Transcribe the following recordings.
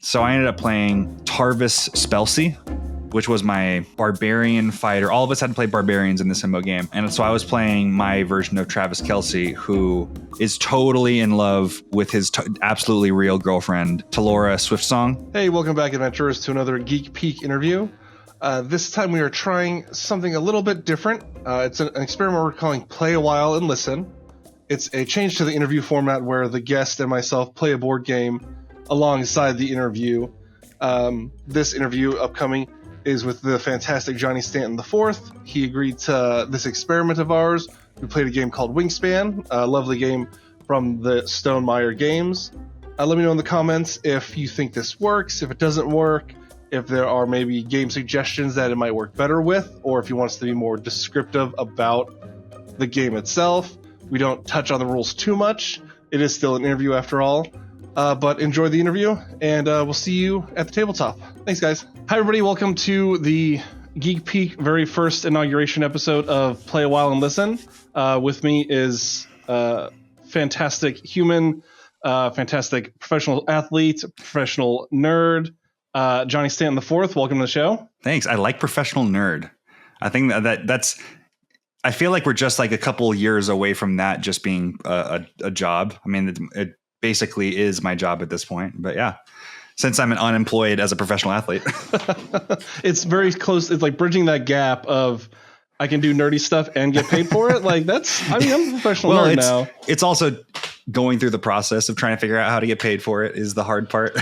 So I ended up playing Tarvis Spelsey, which was my barbarian fighter. All of us had to play barbarians in this MMO game. And so I was playing my version of Travis Kelce, who is totally in love with his absolutely real girlfriend, Talora Swiftsong. Hey, welcome back, adventurers, to another Geek Peek interview. This time we are trying something a little bit different. It's an experiment we're calling Play a While and Listen. It's a change to the interview format where the guest and myself play a board game alongside the interview. This interview upcoming is with the fantastic Johnny Stanton IV. He agreed to this experiment of ours. We played a game called Wingspan, a lovely game from the Stonemaier games. Let me know in the comments if you think this works, if it doesn't work, if there are maybe game suggestions that it might work better with, or if you want us to be more descriptive about the game itself. We don't touch on the rules too much. It is still an interview after all. But enjoy the interview, and we'll see you at the tabletop. Thanks, guys. Hi, everybody. Welcome to the Geek Peek very first inauguration episode of Play a While and Listen. With me is fantastic human, fantastic professional athlete, professional nerd, Johnny Stanton IV. Welcome to the show. Thanks. I like professional nerd. I think that's... I feel like we're just like a couple years away from that just being a job. I mean, it basically is my job at this point. But yeah, since I'm unemployed as a professional athlete. It's very close. It's like bridging that gap of I can do nerdy stuff and get paid for it. Like that's, I mean, I'm a professional nerd now. It's also going through the process of trying to figure out how to get paid for it is the hard part.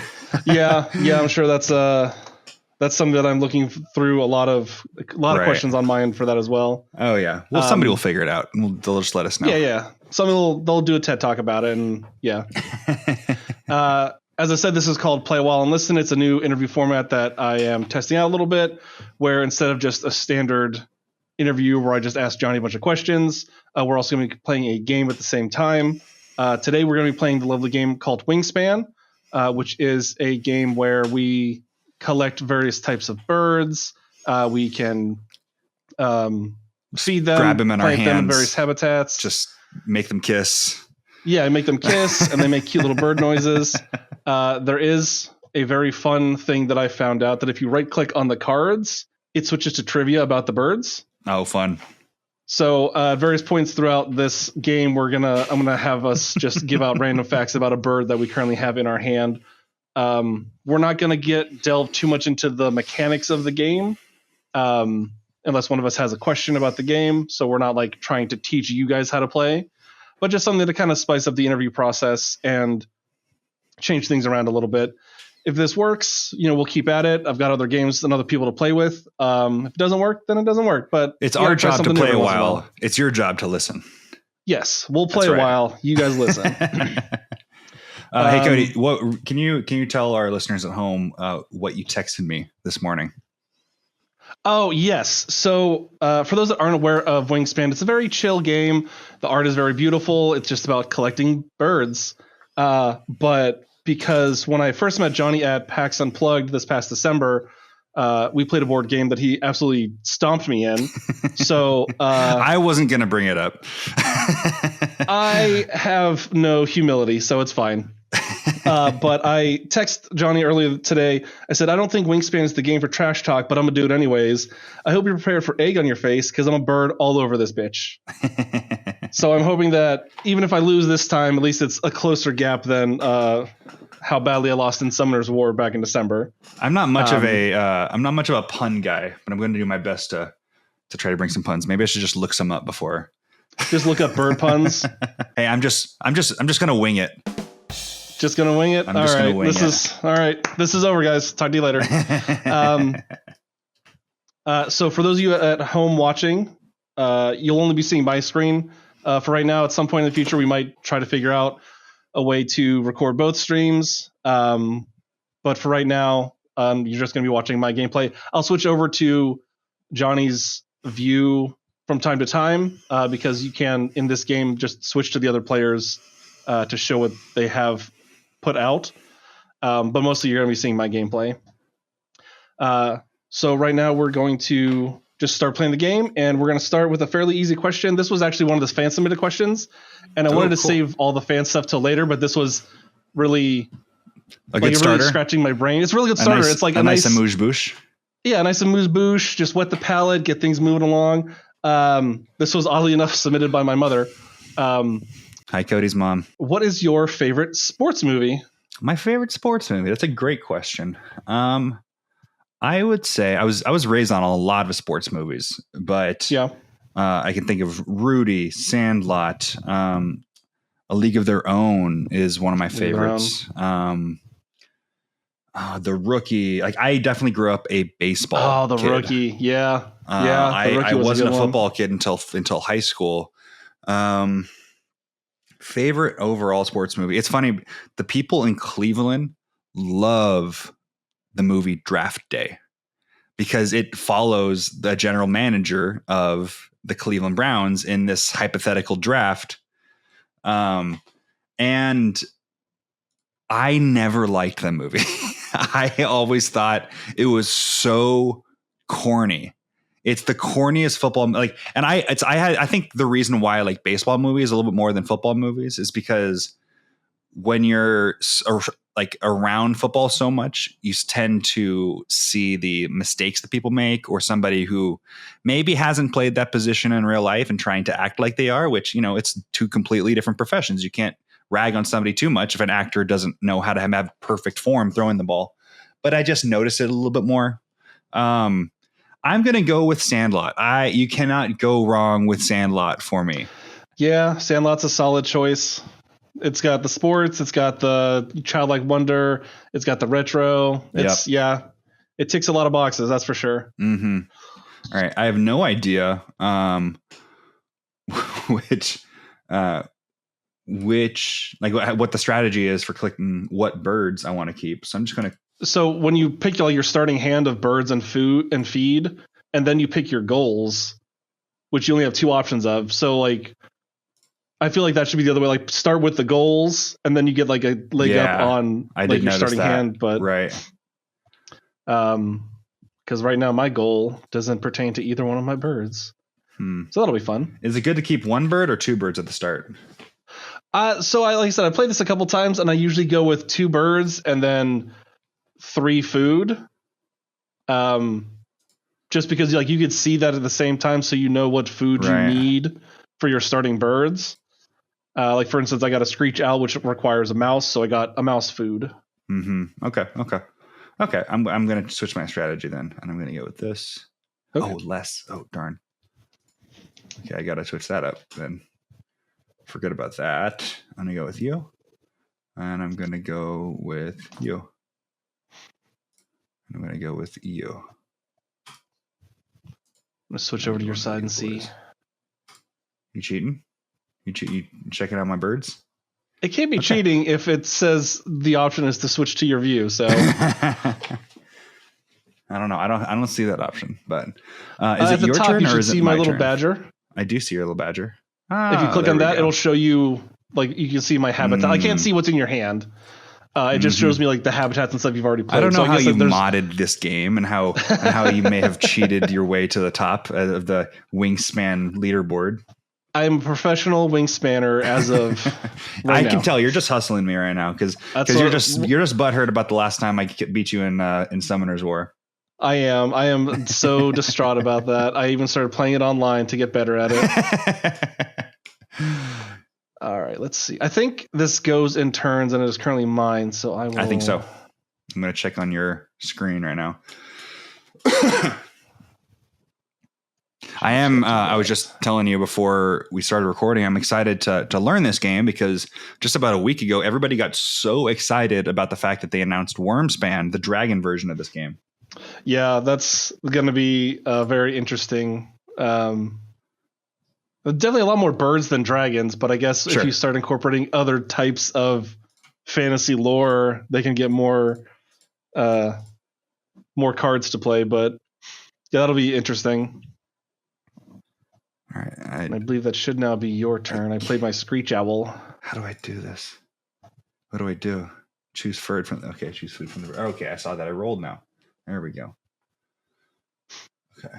Yeah. I'm sure that's something that I'm looking through a lot of right. Questions on my end for that as well. Oh yeah. Well, somebody will figure it out. They'll just let us know. Yeah. They'll do a TED talk about it, and yeah. As I said, this is called Play a While and Listen. It's a new interview format that I am testing out a little bit, where instead of just a standard interview where I just ask Johnny a bunch of questions, we're also going to be playing a game at the same time. Today we're going to be playing the lovely game called Wingspan, which is a game where we collect various types of birds. We can feed them, grab them in our hands, them in various habitats, just make them kiss. Yeah, make them kiss, and they make cute little bird noises. There is a very fun thing that I found out that if you right-click on the cards, it switches to trivia about the birds. Oh, fun. So at various points throughout this game, I'm gonna have us just give out random facts about a bird that we currently have in our hand. We're not going to delve too much into the mechanics of the game, unless one of us has a question about the game. So we're not like trying to teach you guys how to play, but just something to kind of spice up the interview process and change things around a little bit. If this works, we'll keep at it. I've got other games and other people to play with. If it doesn't work, then it doesn't work, but it's our job to play a while. It's your job to listen. Yes. We'll play a while. You guys listen. Hey Cody, what can you tell our listeners at home what you texted me this morning? Oh yes. So for those that aren't aware of Wingspan, it's a very chill game. The art is very beautiful. It's just about collecting birds. But because when I first met Johnny at PAX Unplugged this past December, we played a board game that he absolutely stomped me in. So I wasn't going to bring it up. I have no humility, so it's fine. But I texted Johnny earlier today. I said, I don't think Wingspan is the game for trash talk, but I'm going to do it anyways. I hope you're prepared for egg on your face because I'm a bird all over this bitch. So I'm hoping that even if I lose this time, at least it's a closer gap than how badly I lost in Summoner's War back in December. I'm not much of a pun guy, but I'm going to do my best to try to bring some puns. Maybe I should just look some up before. Just look up bird puns. Hey, I'm just going to wing it. Just gonna wing it. All right. This is over, guys. Talk to you later. So for those of you at home watching, you'll only be seeing my screen for right now. At some point in the future, we might try to figure out a way to record both streams. But for right now, you're just gonna be watching my gameplay. I'll switch over to Johnny's view from time to time because you can in this game just switch to the other players to show what they have put out, but mostly you're going to be seeing my gameplay. So right now we're going to just start playing the game, and we're going to start with a fairly easy question. This was actually one of the fan submitted questions, and I wanted to save all the fan stuff till later, but this was really A good starter. Really scratching my brain. It's a really good starter. It's like a nice amuse-bouche. Yeah, nice amuse-bouche. Just wet the palate, get things moving along. This was oddly enough submitted by my mother. Hi, Cody's mom. What is your favorite sports movie? My favorite sports movie. That's a great question. I would say I was raised on a lot of sports movies, but yeah, I can think of Rudy, Sandlot, A League of Their Own is one of my favorites. The Rookie. Like I definitely grew up a baseball. Oh, the kid. Rookie. Yeah. I wasn't a football kid until high school. Favorite overall sports movie. It's funny. The people in Cleveland love the movie Draft Day because it follows the general manager of the Cleveland Browns in this hypothetical draft. And I never liked that movie. I always thought it was so corny. It's the corniest football. I think the reason why I like baseball movies a little bit more than football movies is because when you're like around football so much, you tend to see the mistakes that people make, or somebody who maybe hasn't played that position in real life and trying to act like they are, which, it's two completely different professions. You can't rag on somebody too much if an actor doesn't know how to have perfect form throwing the ball. But I just noticed it a little bit more. I'm going to go with Sandlot. You cannot go wrong with Sandlot for me. Yeah, Sandlot's a solid choice. It's got the sports. It's got the childlike wonder. It's got the retro. It ticks a lot of boxes. That's for sure. Mm-hmm. All right. I have no idea what the strategy is for clicking what birds I want to keep. So I'm just going to. So when you pick your starting hand of birds and food and feed, and then you pick your goals, which you only have two options of. So like, I feel like that should be the other way. Like start with the goals, and then you get like a leg up on your starting hand. But right, because right now my goal doesn't pertain to either one of my birds, so that'll be fun. Is it good to keep one bird or two birds at the start? So like I said, I played this a couple times, and I usually go with two birds and then 3 food. Just because like you could see that at the same time, so you know what food you need for your starting birds. Like for instance, I got a screech owl, which requires a mouse, so I got a mouse food. Mm-hmm. Okay. I'm going to switch my strategy then, and I'm going to go with this. Okay. Oh, less. Oh, darn. Okay, I got to switch that up then. Forget about that. I'm going to go with you, and I'm going to go with you. I'm going to go with you. I'm going to switch over to your side and see. You cheating? You checking out my birds? It can't be cheating if it says the option is to switch to your view. So I don't know. I don't see that option. But is it your turn or is it my turn? You see my little badger. I do see your little badger. If you click on that, it'll show you like you can see my habitat. I can't see what's in your hand. It just shows me like the habitats and stuff you've already played. I don't know how you modded this game and how you may have cheated your way to the top of the Wingspan leaderboard. I'm a professional Wingspanner as of right I can tell you're just hustling me right now because you're just butthurt about the last time I beat you in Summoner's War. I am so distraught about that. I even started playing it online to get better at it. All right, let's see. I think this goes in turns and it is currently mine, so I will. I think so. I'm going to check on your screen right now. I am. I was just telling you before we started recording, I'm excited to learn this game because just about a week ago, everybody got so excited about the fact that they announced Wingspan, the dragon version of this game. Yeah, that's going to be very interesting. Definitely a lot more birds than dragons, but I guess if you start incorporating other types of fantasy lore, they can get more cards to play. But yeah, that'll be interesting. All right, I believe that should now be your turn. I played my screech owl. How do I do this? What do I do? Choose food from. Okay, choose food from the. Okay, I saw that. I rolled now. There we go. Okay.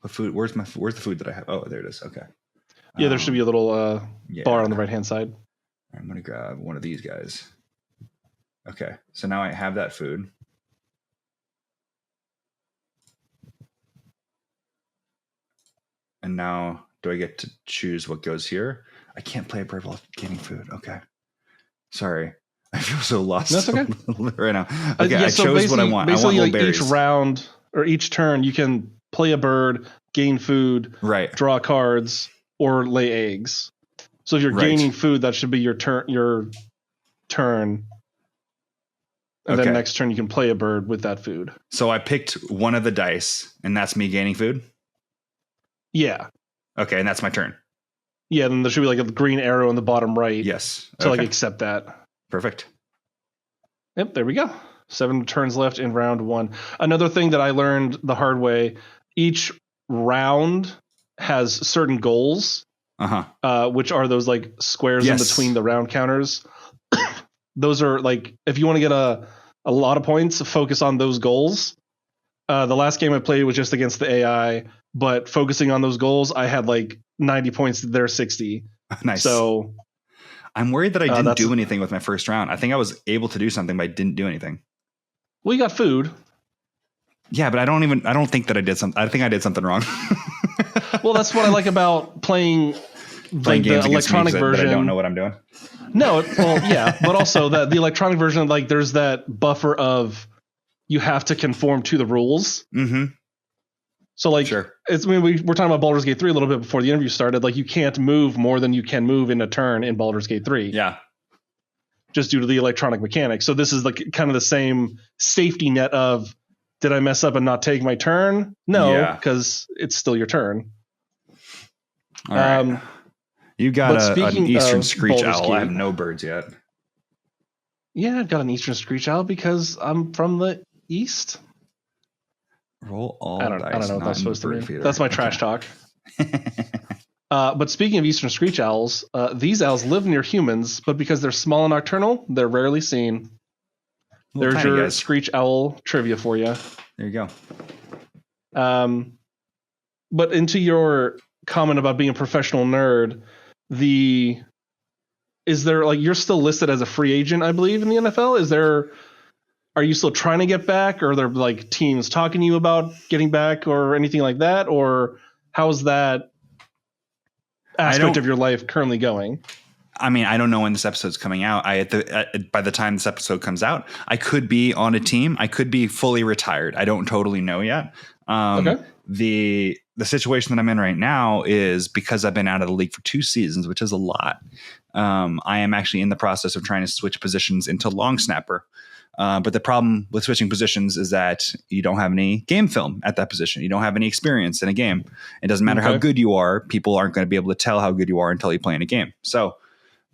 What food? Where's the food that I have? Oh, there it is. Okay. Yeah, there should be a little Yeah. bar on the right-hand side. I'm going to grab one of these guys. Okay, so now I have that food. And now, do I get to choose what goes here? I can't play a bird while getting food. Okay. Sorry. I feel so lost. That's okay. Right now. Okay, Yeah, I chose what I want. I want Basically, little like berries. each round or each turn, you can play a bird, gain food, Right. draw cards, or lay eggs. So if you're gaining food, that should be your turn. And then next turn, you can play a bird with that food. So I picked one of the dice, and that's me gaining food? Yeah. Okay, and that's my turn. Yeah, then there should be like a green arrow in the bottom right. Yes. To like accept that. Perfect. Yep, there we go. 7 turns left in round 1. Another thing that I learned the hard way, each round has certain goals, which are those like squares in between the round counters. Those are like, if you want to get a lot of points, focus on those goals. The last game I played was just against the AI, but focusing on those goals, I had like 90 points to their 60. Nice. So I'm worried that I didn't do anything with my first round. I think I was able to do something, but I didn't do anything. Well, you got food. Yeah, but I don't think that I did something. I think I did something wrong. Well, that's what I like about playing like games the electronic version. I don't know what I'm doing. No, well, yeah, but also the electronic version, like there's that buffer of you have to conform to the rules. Mm-hmm. So like, it's, I mean, we're talking about Baldur's Gate 3 a little bit before the interview started. Like you can't move more than you can move in a turn in Baldur's Gate 3. Yeah. Just due to the electronic mechanics. So this is like kind of the same safety net of, did I mess up and not take my turn? No, because it's still your turn. All right. You got an Eastern Screech Owl. Gate, I have no birds yet. Yeah, I've got an Eastern Screech Owl because I'm from the East. Roll all I don't know what that's supposed to mean. That's my trash talk. But speaking of Eastern Screech Owls, these owls live near humans, but because they're small and nocturnal, they're rarely seen. There's your Screech Owl trivia for you. There you go. But into your comment about being a professional nerd, is there like, you're still listed as a free agent, I believe, in the NFL? Are you still trying to get back, or are there like teams talking to you about getting back or anything like that? Or how's that aspect of your life currently going? I mean, I don't know when this episode's coming out. By the time this episode comes out, I could be on a team. I could be fully retired. I don't totally know yet. The situation that I'm in right now is because I've been out of the league for 2 seasons, which is a lot. I am actually in the process of trying to switch positions into long snapper. But the problem with switching positions is that you don't have any game film at that position. You don't have any experience in a game. It doesn't matter how good you are. People aren't going to be able to tell how good you are until you play in a game. So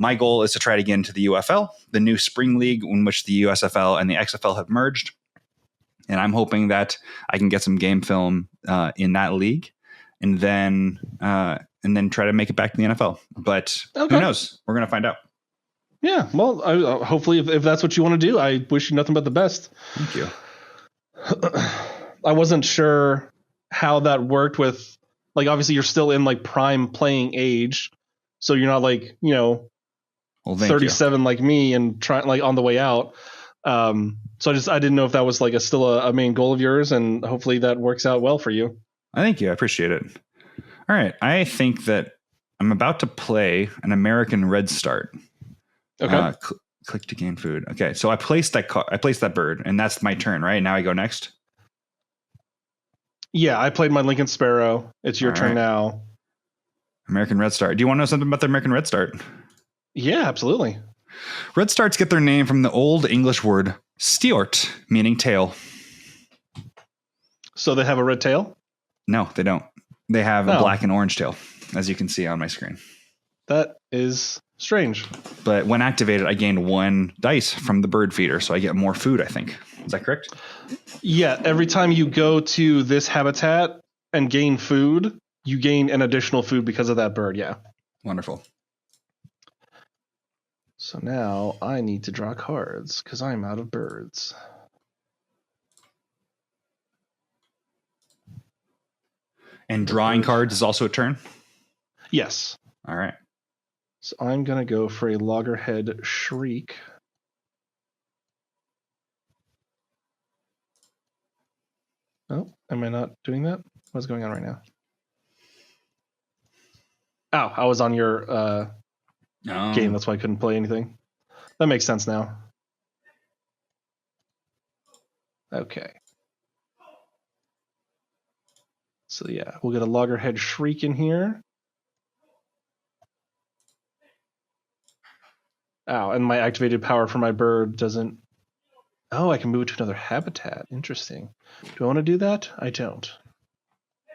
my goal is to try to get into the UFL, the new spring league in which the USFL and the XFL have merged. And I'm hoping that I can get some game film in that league and then try to make it back to the NFL. But who knows? We're going to find out. Yeah, well, hopefully if that's what you want to do, I wish you nothing but the best. Thank you. I wasn't sure how that worked with, like, obviously you're still in like prime playing age. So you're not like, 37 like me and trying like on the way out. So I didn't know if that was like still a main goal of yours, and hopefully that works out well for you. Thank you. I appreciate it. All right. I think that I'm about to play an American Red Start. Okay. Click to gain food. Okay. So I placed that bird, and that's my turn, right? Now I go next. Yeah. I played my Lincoln Sparrow. It's your turn now. American Red Start. Do you want to know something about the American Red Start? Yeah, absolutely. Red Starts get their name from the Old English word "steort," meaning tail. So they have a red tail? No, they don't. They have a black and orange tail, as you can see on my screen. That is strange. But when activated, I gain 1 dice from the bird feeder, so I get more food, I think. Is that correct? Yeah, every time you go to this habitat and gain food, you gain an additional food because of that bird, yeah. Wonderful. So now I need to draw cards because I'm out of birds. And drawing cards is also a turn? Yes. All right. So I'm going to go for a Loggerhead Shriek. Oh, am I not doing that? What's going on right now? Oh, I was on your game. That's why I couldn't play anything. That makes sense now. Okay. So yeah, we'll get a Loggerhead Shriek in here. Ow, and my activated power for my bird doesn't... Oh, I can move it to another habitat. Interesting. Do I want to do that? I don't.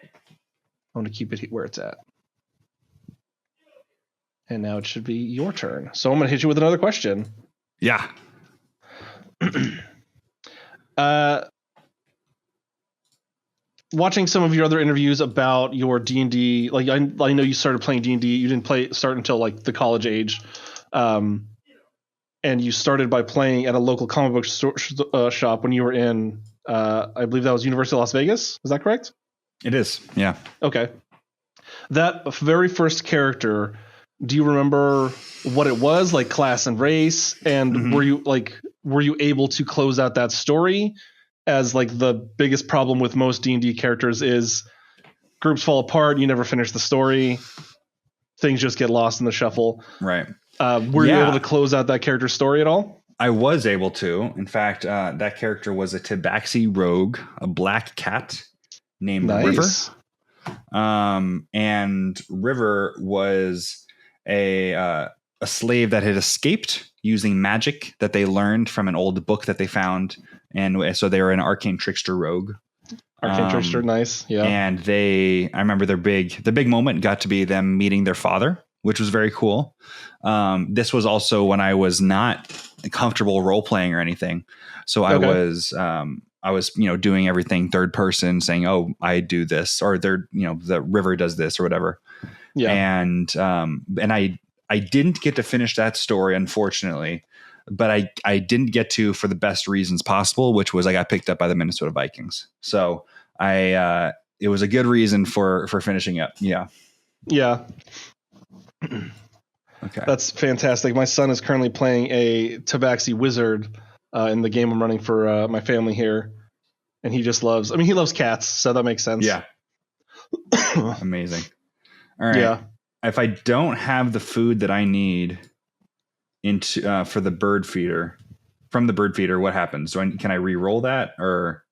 I want to keep it where it's at. And now it should be your turn. So I'm going to hit you with another question. Yeah. Watching some of your other interviews about your D&D, like I know you started playing D&D. You didn't start until like the college age. And you started by playing at a local comic book shop when you were in, I believe that was University of Las Vegas. Is that correct? It is. Yeah. Okay. That very first character, do you remember what it was, like class and race? And were you able to close out that story? As like the biggest problem with most D&D characters is groups fall apart, you never finish the story, things just get lost in the shuffle. Right. Were you able to close out that character's story at all? I was able to. In fact, that character was a Tabaxi rogue, a black cat named River. And River was a slave that had escaped using magic that they learned from an old book that they found. And so they were an arcane trickster rogue. Arcane trickster, nice. Yeah. And I remember the big moment got to be them meeting their father, which was very cool. This was also when I was not comfortable role playing or anything. So I was doing everything third person, saying, "Oh, I do this," or the River does this or whatever. Yeah. And I didn't get to finish that story, unfortunately, but I didn't get to for the best reasons possible, which was I got picked up by the Minnesota Vikings. So it was a good reason for finishing up. Yeah. Yeah. Okay. That's fantastic. My son is currently playing a Tabaxi wizard in the game I'm running for my family here. And he loves cats, so that makes sense. Yeah. Amazing. All right. Yeah. If I don't have the food that I need for the bird feeder, what happens? Can I re-roll that or?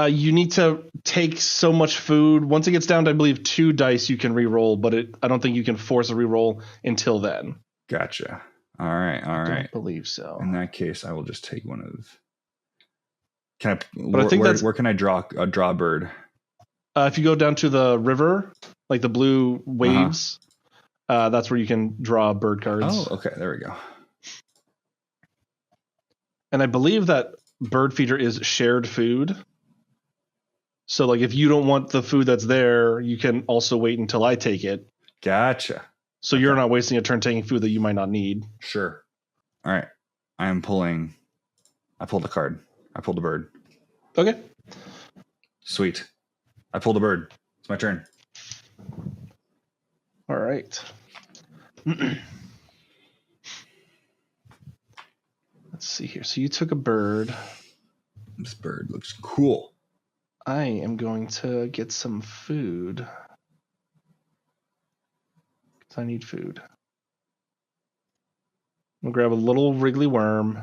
You need to take so much food. Once it gets down to, I believe, 2 dice, you can re-roll, but I don't think you can force a re-roll until then. Gotcha. All right. I don't believe so. In that case, I will just take one of. Can I? Where can I draw a bird? If you go down to the river, like the blue waves, that's where you can draw bird cards. Oh, okay. There we go. And I believe that bird feeder is shared food. So, like, if you don't want the food that's there, you can also wait until I take it. Gotcha. So you're not wasting a turn taking food that you might not need. Sure. All right. I pulled a card. I pulled a bird. Okay. Sweet. I pulled a bird. It's my turn. All right. Let's see here. So you took a bird. This bird looks cool. I am going to get some food. Because I need food. I'm going to grab a little wriggly worm.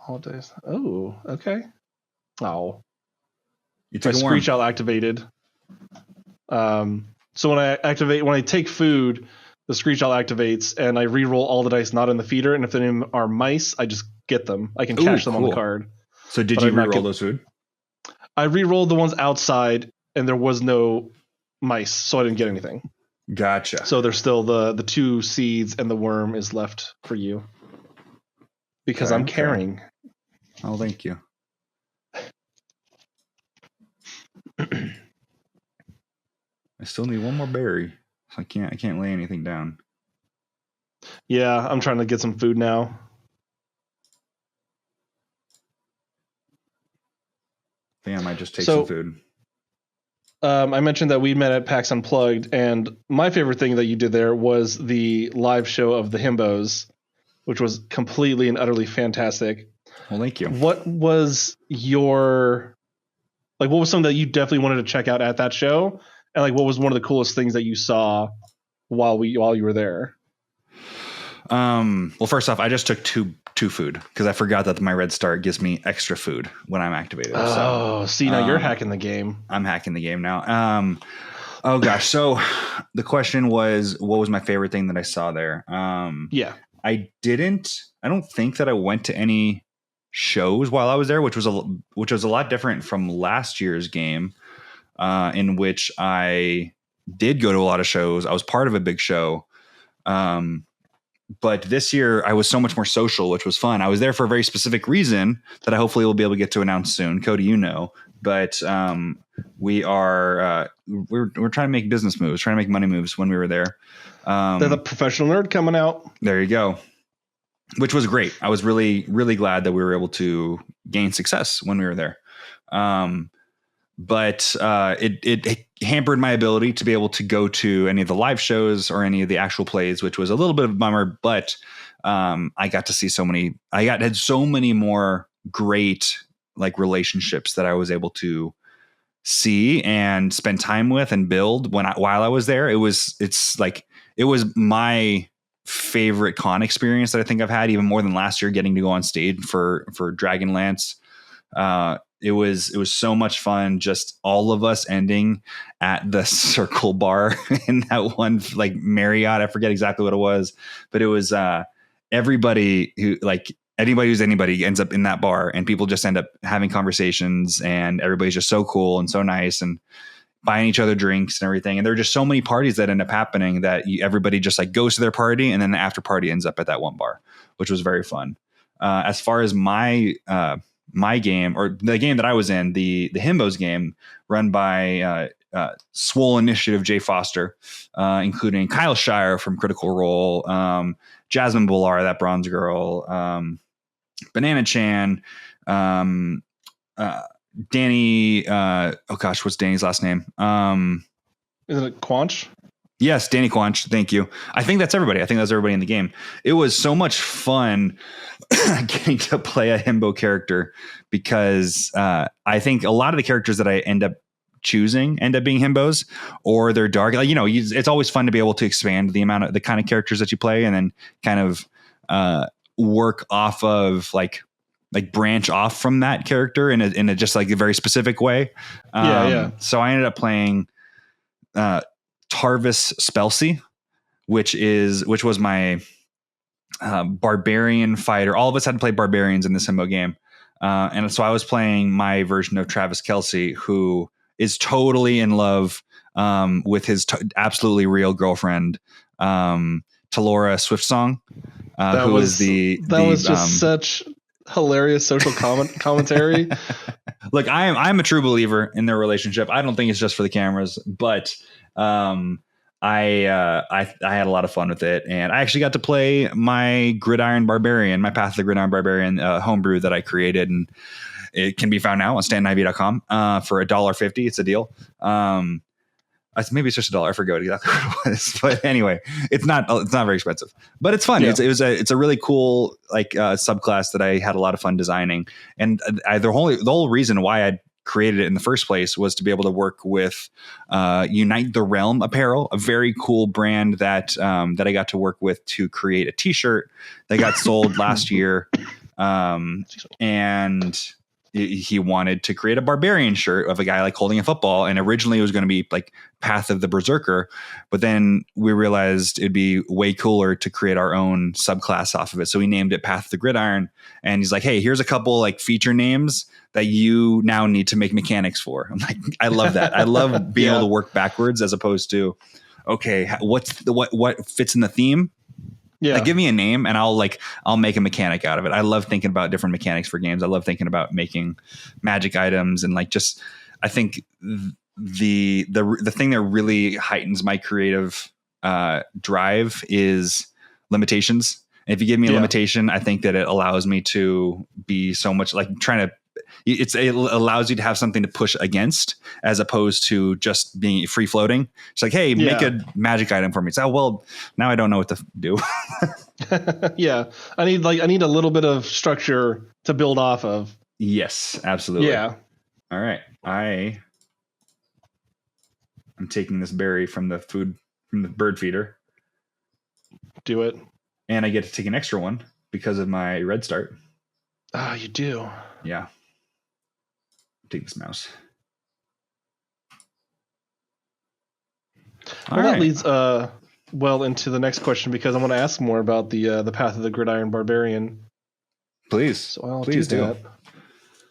All days. Oh, okay. Oh. You took my Screech Owl activated. So when I take food, the Screech Owl activates, and I re-roll all the dice not in the feeder, and if any of them are mice, I just get them. I can catch them on the card. So did you re-roll those food? I re-rolled the ones outside, and there was no mice, so I didn't get anything. Gotcha. So there's still the 2 seeds, and the worm is left for you. Because I'm carrying. Oh, thank you. I still need one more berry. So I can't lay anything down. Yeah, I'm trying to get some food now. I think I might just take some food. I mentioned that we met at PAX Unplugged, and my favorite thing that you did there was the live show of the Himbos, which was completely and utterly fantastic. Well, thank you. What was what was something that you definitely wanted to check out at that show? And like, what was one of the coolest things that you saw while you were there? Well, first off, I just took two food because I forgot that my red start gives me extra food when I'm activated. Oh, see, now you're hacking the game. I'm hacking the game now. Oh gosh. So the question was, what was my favorite thing that I saw there? Yeah. I don't think that I went to any shows while I was there, which was a lot different from last year's game, in which I did go to a lot of shows. I was part of a big show. But this year I was so much more social, which was fun. I was there for a very specific reason that I hopefully will be able to get to announce soon. Cody, but we're trying to make business moves, trying to make money moves when we were there. They're the professional nerd coming out. There you go. Which was great. I was really, really glad that we were able to gain success when we were there. But it hampered my ability to be able to go to any of the live shows or any of the actual plays, which was a little bit of a bummer. But I got to see had so many more great like relationships that I was able to see and spend time with and build while I was there. It was my favorite con experience that I think I've had, even more than last year getting to go on stage for Dragonlance. It was so much fun, just all of us ending at the Circle Bar in that one like Marriott. I forget exactly what it was, but it was anybody who's anybody ends up in that bar, and people just end up having conversations, and everybody's just so cool and so nice and buying each other drinks and everything. And there are just so many parties that end up happening that everybody just like goes to their party, and then the after party ends up at that one bar, which was very fun. As far as my game, or the game that I was in, the Himbos game run by Swole Initiative Jay Foster, including Kyle Shire from Critical Role, Jasmine Bullar, that bronze girl, Banana Chan, Danny, what's Danny's last name? Isn't it Quanch? Yes, Danny Quanch. Thank you. I think that's everybody. I think that's everybody in the game. It was so much fun getting to play a himbo character because I think a lot of the characters that I end up choosing end up being himbos, or they're dark. Like, it's always fun to be able to expand the kind of characters that you play, and then kind of work off of like branch off from that character in a just like a very specific way. So I ended up playing Tarvis Spelsey, which was my barbarian fighter. All of us had to play barbarians in this himbo game. And so I was playing my version of Travis Kelce, who is totally in love with his absolutely real girlfriend, Talora Swiftsong, who was just such hilarious social commentary. Look, I'm a true believer in their relationship. I don't think it's just for the cameras, but I had a lot of fun with it, and I actually got to play my Gridiron Barbarian, my Path of the Gridiron Barbarian homebrew that I created, and it can be found now on StantonIV.com for $1.50. It's a deal. Maybe it's just $1. I forgot exactly what it was, but anyway, it's not very expensive, but it's fun. Yeah. It's a really cool subclass that I had a lot of fun designing, and the whole reason why I created it in the first place was to be able to work with Unite the Realm Apparel, a very cool brand that I got to work with to create a t-shirt that got sold last year. And he wanted to create a barbarian shirt of a guy like holding a football. And originally it was going to be like Path of the Berserker, but then we realized it'd be way cooler to create our own subclass off of it. So we named it Path of the Gridiron. And he's like, hey, here's a couple like feature names that you now need to make mechanics for. I'm like, I love that. I love being able to work backwards as opposed to, okay, what fits in the theme? Yeah. Like, give me a name and I'll make a mechanic out of it. I love thinking about different mechanics for games. I love thinking about making magic items, and I think the thing that really heightens my creative drive is limitations. And if you give me a limitation, I think that it allows me to be so much like trying to it allows you to have something to push against as opposed to just being free floating. It's like, hey, make a magic item for me. It's well, now I don't know what to do. Yeah, I need a little bit of structure to build off of. Yes, absolutely. Yeah. All right, I'm taking this berry from the bird feeder. Do it. And I get to take an extra one because of my red start. Ah, you do. Yeah. Take this mouse. Well, that leads well into the next question, because I want to ask more about the Path of the Gridiron Barbarian. Please. So I'll Please do that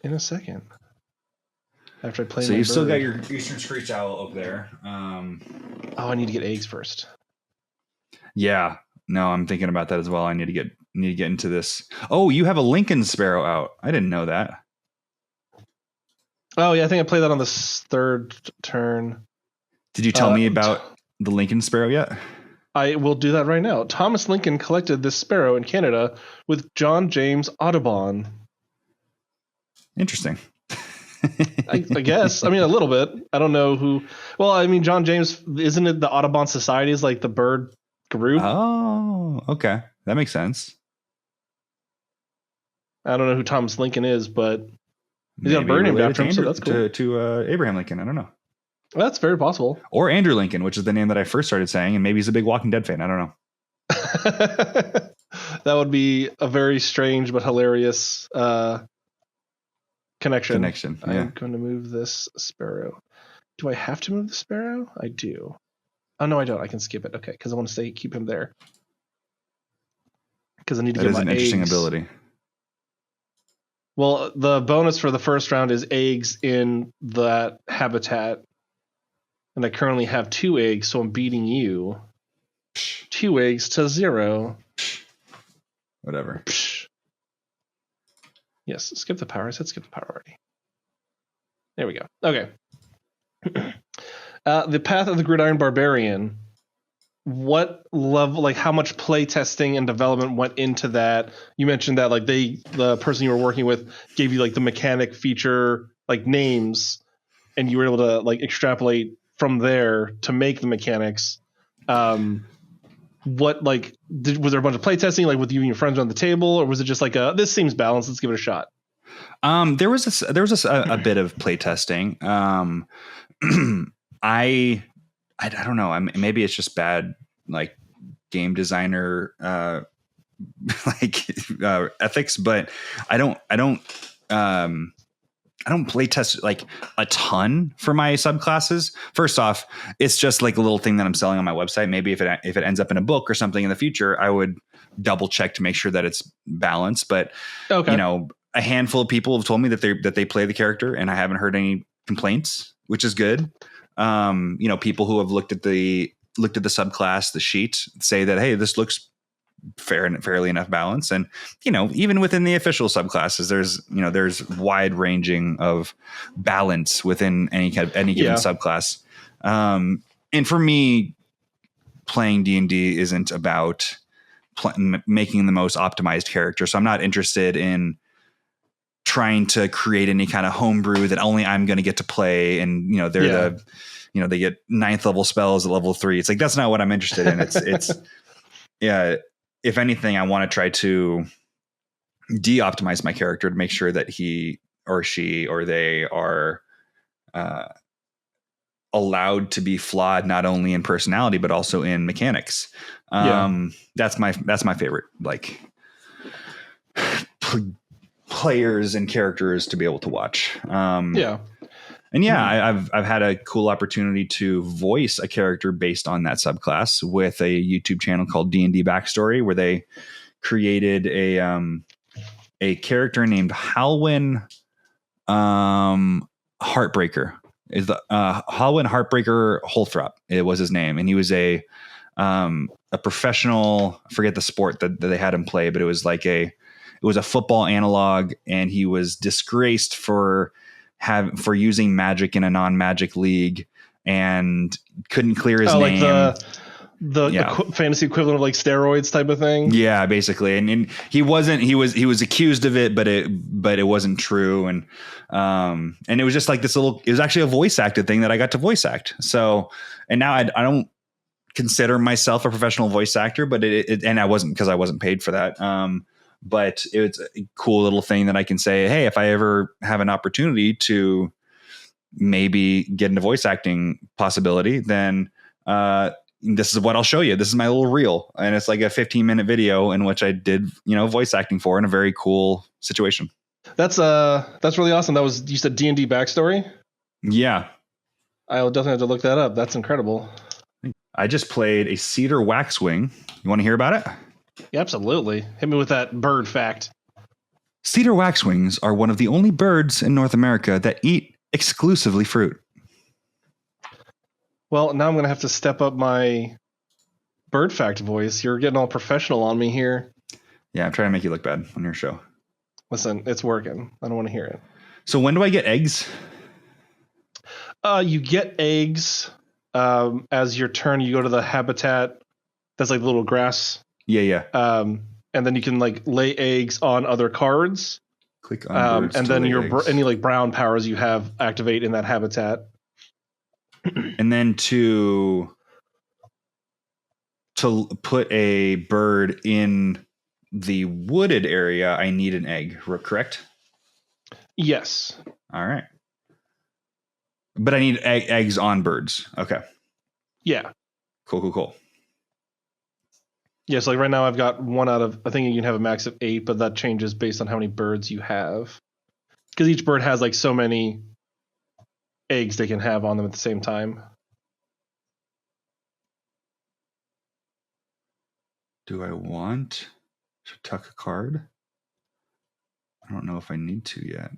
in a second. After I play so my you've bird. still got your Eastern Screech Owl up there. I need to get eggs first. Yeah. No, I'm thinking about that as well. I need to get into this. Oh, you have a Lincoln Sparrow out. I didn't know that. Oh yeah, I think I played that on the third turn. Did you tell me about the Lincoln Sparrow yet? I will do that right now. Thomas Lincoln collected this sparrow in Canada with John James Audubon. Interesting. I guess. I mean, a little bit. I don't know who. Well, I mean, John James, isn't it the Audubon Society is like the bird group? Oh, okay. That makes sense. I don't know who Thomas Lincoln is, but he's got a bird named after him, so that's cool. To Abraham Lincoln. I don't know. Well, that's very possible. Or Andrew Lincoln, which is the name that I first started saying, and maybe he's a big Walking Dead fan. I don't know. That would be a very strange but hilarious connection. Yeah. I'm going to move this sparrow. Do I have to move the sparrow? I do. Oh, no, I don't. I can skip it. Okay, because I want to keep him there. Because I need to get my eggs. That is an interesting ability. Well, the bonus for the first round is eggs in that habitat. And I currently have 2 eggs, so I'm beating you. 2 eggs to 0. Whatever. Yes, skip the power. I said skip the power already. There we go. Okay. The Path of the Gridiron Barbarian. What level, like how much play testing and development went into that? You mentioned that like the person you were working with gave you like the mechanic feature, like names, and you were able to like extrapolate from there to make the mechanics. What was there a bunch of play testing like with you and your friends around the table, or was it just like this seems balanced, let's give it a shot? There was a bit of play testing. I don't know. Maybe it's just bad like game designer ethics, but I don't play test like a ton for my subclasses. First off, it's just like a little thing that I'm selling on my website. Maybe if it ends up in a book or something in the future, I would double check to make sure that it's balanced. But a handful of people have told me that they play the character, and I haven't heard any complaints, which is good. People who have looked at the subclass, the sheet, say that, hey, this looks fairly enough balance. And, even within the official subclasses, there's wide ranging of balance within any given subclass. And for me, playing D&D isn't about making the most optimized character. So I'm not interested in trying to create any kind of homebrew that only I'm going to get to play. And, they get 9th level spells at level 3. It's like, that's not what I'm interested in. It's yeah. If anything, I want to try to de-optimize my character to make sure that he or she or they are allowed to be flawed, not only in personality, but also in mechanics. That's my favorite, like players and characters to be able to watch. And I've had a cool opportunity to voice a character based on that subclass with a YouTube channel called D&D Backstory, where they created a character named Halwyn Heartbreaker. Is the Halwyn Heartbreaker Holthrop? It was his name, and he was a professional. I forget the sport that they had him play, but it was like it was a football analog, and he was disgraced for using magic in a non-magic league and couldn't clear his name. fantasy equivalent of like steroids type of thing. Yeah, basically. And he was accused of it, but it wasn't true. And it was just like it was actually a voice acted thing that I got to voice act. So, and now I don't consider myself a professional voice actor, but and I wasn't, because I wasn't paid for that. But it's a cool little thing that I can say, hey, if I ever have an opportunity to maybe get into voice acting possibility, then this is what I'll show you. This is my little reel. And it's like a 15-minute video in which I did, voice acting for in a very cool situation. That's really awesome. That was, you said D&D backstory? Yeah. I'll definitely have to look that up. That's incredible. I just played a cedar waxwing. You want to hear about it? Yeah, absolutely. Hit me with that bird fact. Cedar waxwings are one of the only birds in North America that eat exclusively fruit. Well, now I'm going to have to step up my bird fact voice. You're getting all professional on me here. Yeah, I'm trying to make you look bad on your show. Listen, it's working. I don't want to hear it. So when do I get eggs? You get eggs as your turn. You go to the habitat. That's like the little grass. Yeah. And then you can like lay eggs on other cards. Click on birds and then any like brown powers you have activate in that habitat. And then to put a bird in the wooded area, I need an egg, correct? Yes. All right. But I need eggs on birds. Okay. Yeah. Cool. Yeah, so like right now I've got one out of, I think you can have a max of 8, but that changes based on how many birds you have. Because each bird has like so many eggs they can have on them at the same time. Do I want to tuck a card? I don't know if I need to yet.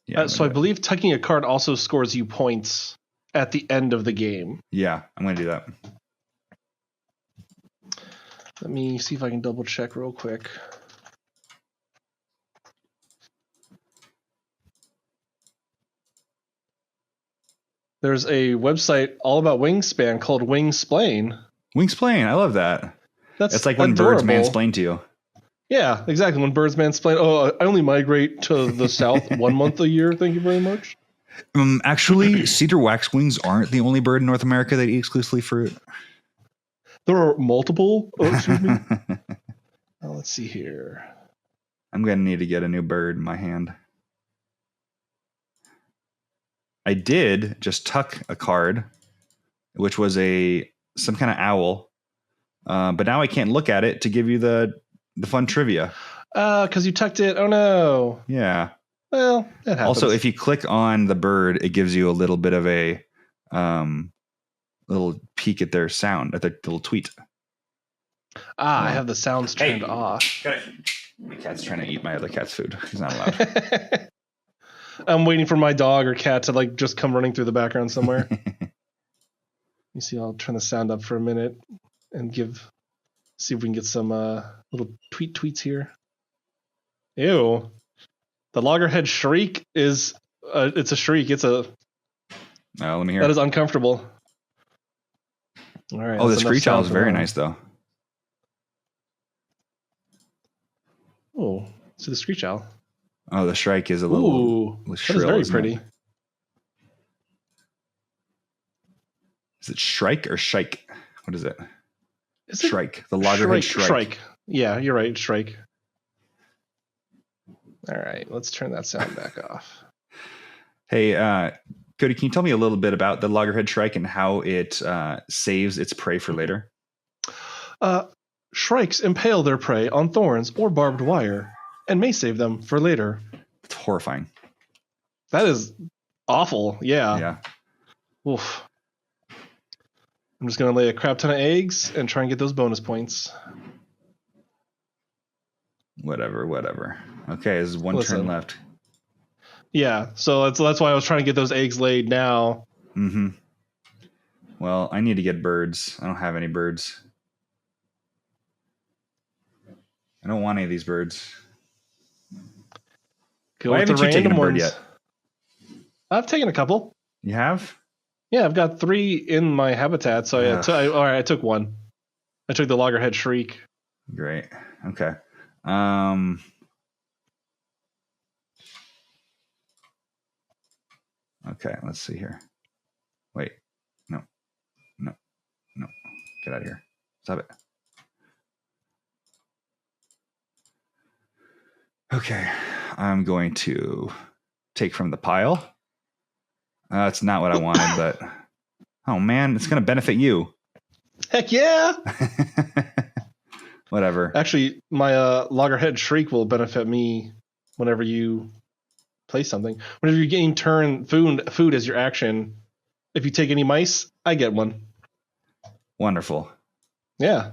Yeah. So I believe tucking a card also scores you points at the end of the game. Yeah, I'm going to do that. Let me see if I can double check real quick. There's a website all about Wingspan called Wingsplain. Wingsplain, I love that. It's like when adorable. birds mansplain to you. Yeah, exactly. When birds mansplain. Oh, I only migrate to the south 1 month a year. Thank you very much. Actually, cedar waxwings aren't the only bird in North America that eat exclusively fruit. There are multiple. Oh, excuse me. Let's see here. I'm going to need to get a new bird in my hand. I did just tuck a card, which was some kind of owl. But now I can't look at it to give you the fun trivia. Because you tucked it. Oh, no. Yeah. Well, that happens. Also, if you click on the bird, it gives you a little bit of a little peek at their sound, at their little tweet. I have the sounds turned off. My cat's trying to eat my other cat's food. He's not allowed. I'm waiting for my dog or cat to like just come running through the background somewhere. You see, I'll turn the sound up for a minute and see if we can get some little tweets here. Ew. The loggerhead shriek is it's a shriek. It's a let me hear. That is uncomfortable. All right. Oh, the screech owl is very nice though. Oh, so the screech owl. Oh, the shrike is a little shrill. That is very pretty. Is it shrike or shike? What is it? Is it shrike? The loggerhead shrike. Yeah, you're right. Shrike. All right, let's turn that sound back off. Hey, Cody, can you tell me a little bit about the loggerhead shrike and how it saves its prey for later? Shrikes impale their prey on thorns or barbed wire and may save them for later. It's horrifying. That is awful. Yeah. Yeah. Oof. I'm just going to lay a crap ton of eggs and try and get those bonus points. Whatever. Okay, there's one turn left. Yeah, so that's why I was trying to get those eggs laid now. Mm-hmm. Well, I need to get birds. I don't have any birds. I don't want any of these birds. Why haven't you taken a bird yet? I've taken a couple. You have? Yeah, I've got 3 in my habitat, so I took 1. I took the Loggerhead Shriek. Great. Okay. Okay, let's see here. Wait. No. Get out of here. Stop it. Okay. I'm going to take from the pile. That's not what I wanted, but oh man, it's going to benefit you. Heck yeah! Whatever. Actually, my Loggerhead Shriek will benefit me whenever you play something. Whenever you gain turn food as your action, if you take any mice, I get 1. Wonderful. Yeah.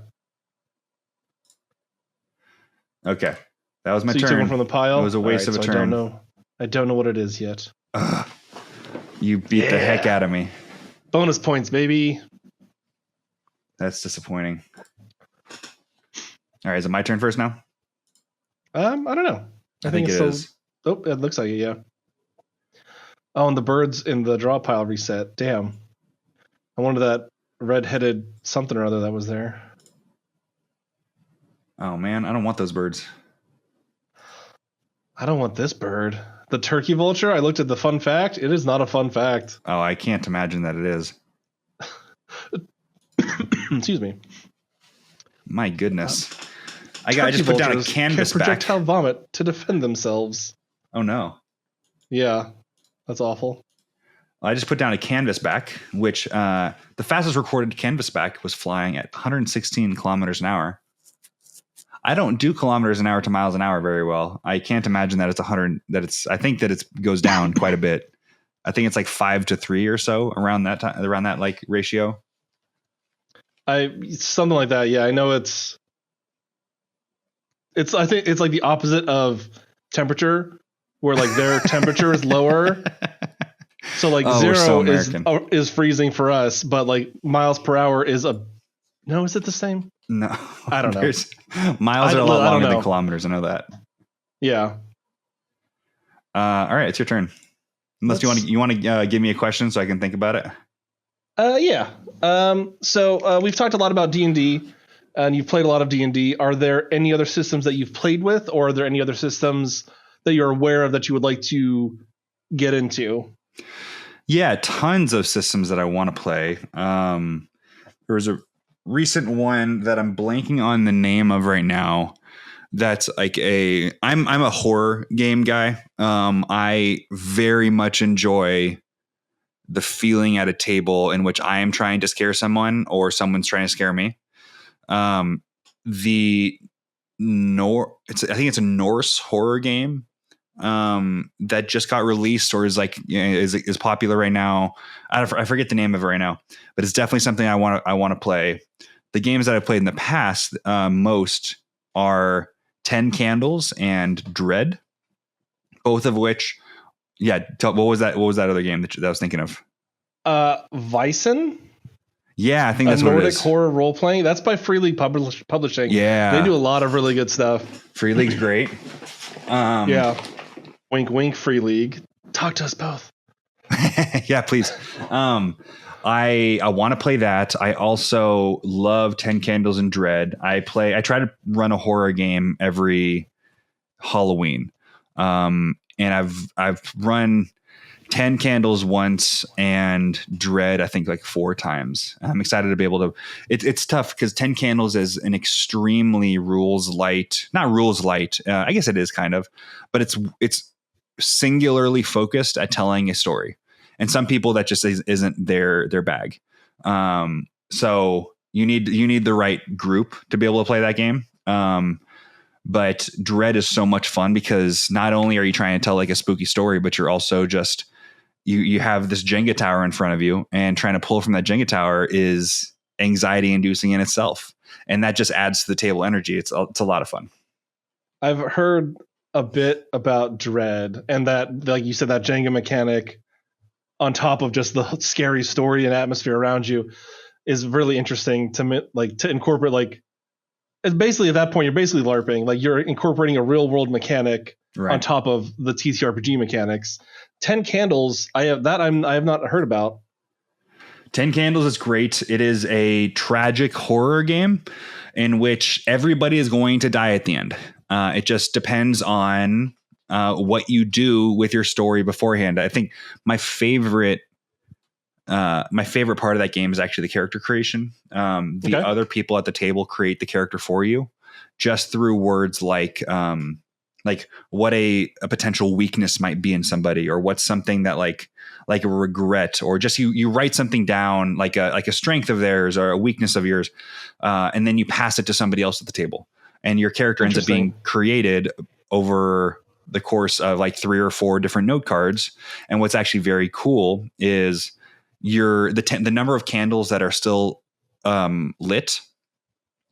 Okay. That was my so turn. You took 1 from the pile? It was a waste of a turn. I don't know what it is yet. Ugh. You beat the heck out of me. Bonus points, baby. That's disappointing. All right, is it my turn first now? I don't know. I think it is. Oh, it looks like it, yeah. Oh, and the birds in the draw pile reset. Damn. I wanted that red-headed something or other that was there. Oh, man, I don't want those birds. I don't want this bird. The turkey vulture, I looked at the fun fact. It is not a fun fact. Oh, I can't imagine that it is. Excuse me. My goodness. I just put down a canvas can projectile vomit to defend themselves. Oh, no. Yeah, that's awful. I just put down a canvas back, which the fastest recorded canvas back was flying at 116 kilometers an hour. I don't do kilometers an hour to miles an hour very well. I can't imagine that it's 100. I think that it goes down quite a bit. I think it's like 5 to 3 or so around that time, around that like ratio. Something like that. Yeah, I know it's. I think it's like the opposite of temperature, where like their temperature is lower. So like 0 is freezing for us, but like miles per hour is no, is it the same? No, I don't know. Miles are a lot longer than kilometers. I know that. Yeah. All right, it's your turn. Unless you want to give me a question so I can think about it. Yeah. So we've talked a lot about D&D, and you've played a lot of D&D. Are there any other systems that you've played with, or are there any other systems that you're aware of that you would like to get into? Yeah, tons of systems that I want to play. There's a recent one that I'm blanking on the name of right now. That's like I'm a horror game guy. I very much enjoy the feeling at a table in which I am trying to scare someone or someone's trying to scare me. I think it's a Norse horror game that just got released or is like is popular right now. I forget the name of it right now, but it's definitely something I want to play. The games that I've played in the past most are 10 Candles and Dread, both of which. Yeah, what was that other game that I was thinking of? Vysen? Yeah, I think that's what it is. Nordic horror role playing. That's by Free League Publishing. Yeah, they do a lot of really good stuff. Free League's great. Yeah, wink, wink. Free League. Talk to us both. Yeah, please. I want to play that. I also love 10 Candles and Dread. I try to run a horror game every Halloween. And I've run 10 Candles once and Dread, I think like 4 times. I'm excited to be able to. It's tough because 10 Candles is an extremely not rules light. I guess it is kind of, but it's singularly focused at telling a story. And some people that just isn't their bag. So you need the right group to be able to play that game. But Dread is so much fun because not only are you trying to tell like a spooky story, but you're also just, you have this Jenga tower in front of you, and trying to pull from that Jenga tower is anxiety inducing in itself. And that just adds to the table energy. It's a lot of fun. I've heard a bit about Dread, and that, like you said, that Jenga mechanic on top of just the scary story and atmosphere around you is really interesting to incorporate. Like, it's basically at that point, you're basically LARPing. Like, you're incorporating a real world mechanic on top of the TTRPG mechanics. 10 Candles, I have not heard about. 10 Candles is great. It is a tragic horror game in which everybody is going to die at the end. It just depends on what you do with your story beforehand. I think my favorite part of that game is actually the character creation. The other people at the table create the character for you just through words like what a potential weakness might be in somebody, or what's something that like a regret, or just you write something down like a strength of theirs or a weakness of yours, and then you pass it to somebody else at the table, and your character ends up being created over the course of like 3 or 4 different note cards. And what's actually very cool is the number of candles that are still lit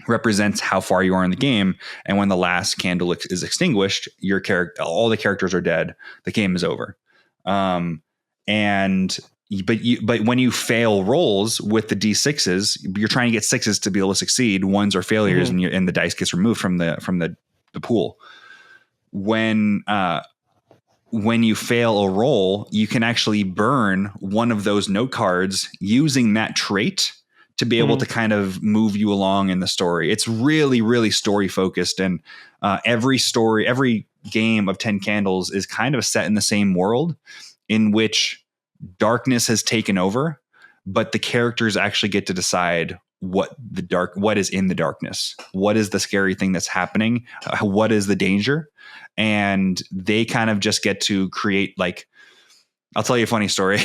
represents how far you are in the game. And when the last candle is extinguished, all the characters are dead. The game is over. But when you fail rolls with the D6s, you're trying to get 6s to be able to succeed. 1s are failures, and the dice gets removed from the pool. When you fail a roll, you can actually burn one of those note cards using that trait to be able to kind of move you along in the story. It's really, really story focused. And every game of 10 Candles is kind of set in the same world in which darkness has taken over, but the characters actually get to decide what is in the darkness. What is the scary thing that's happening? What is the danger? And they kind of just get to create, like, I'll tell you a funny story.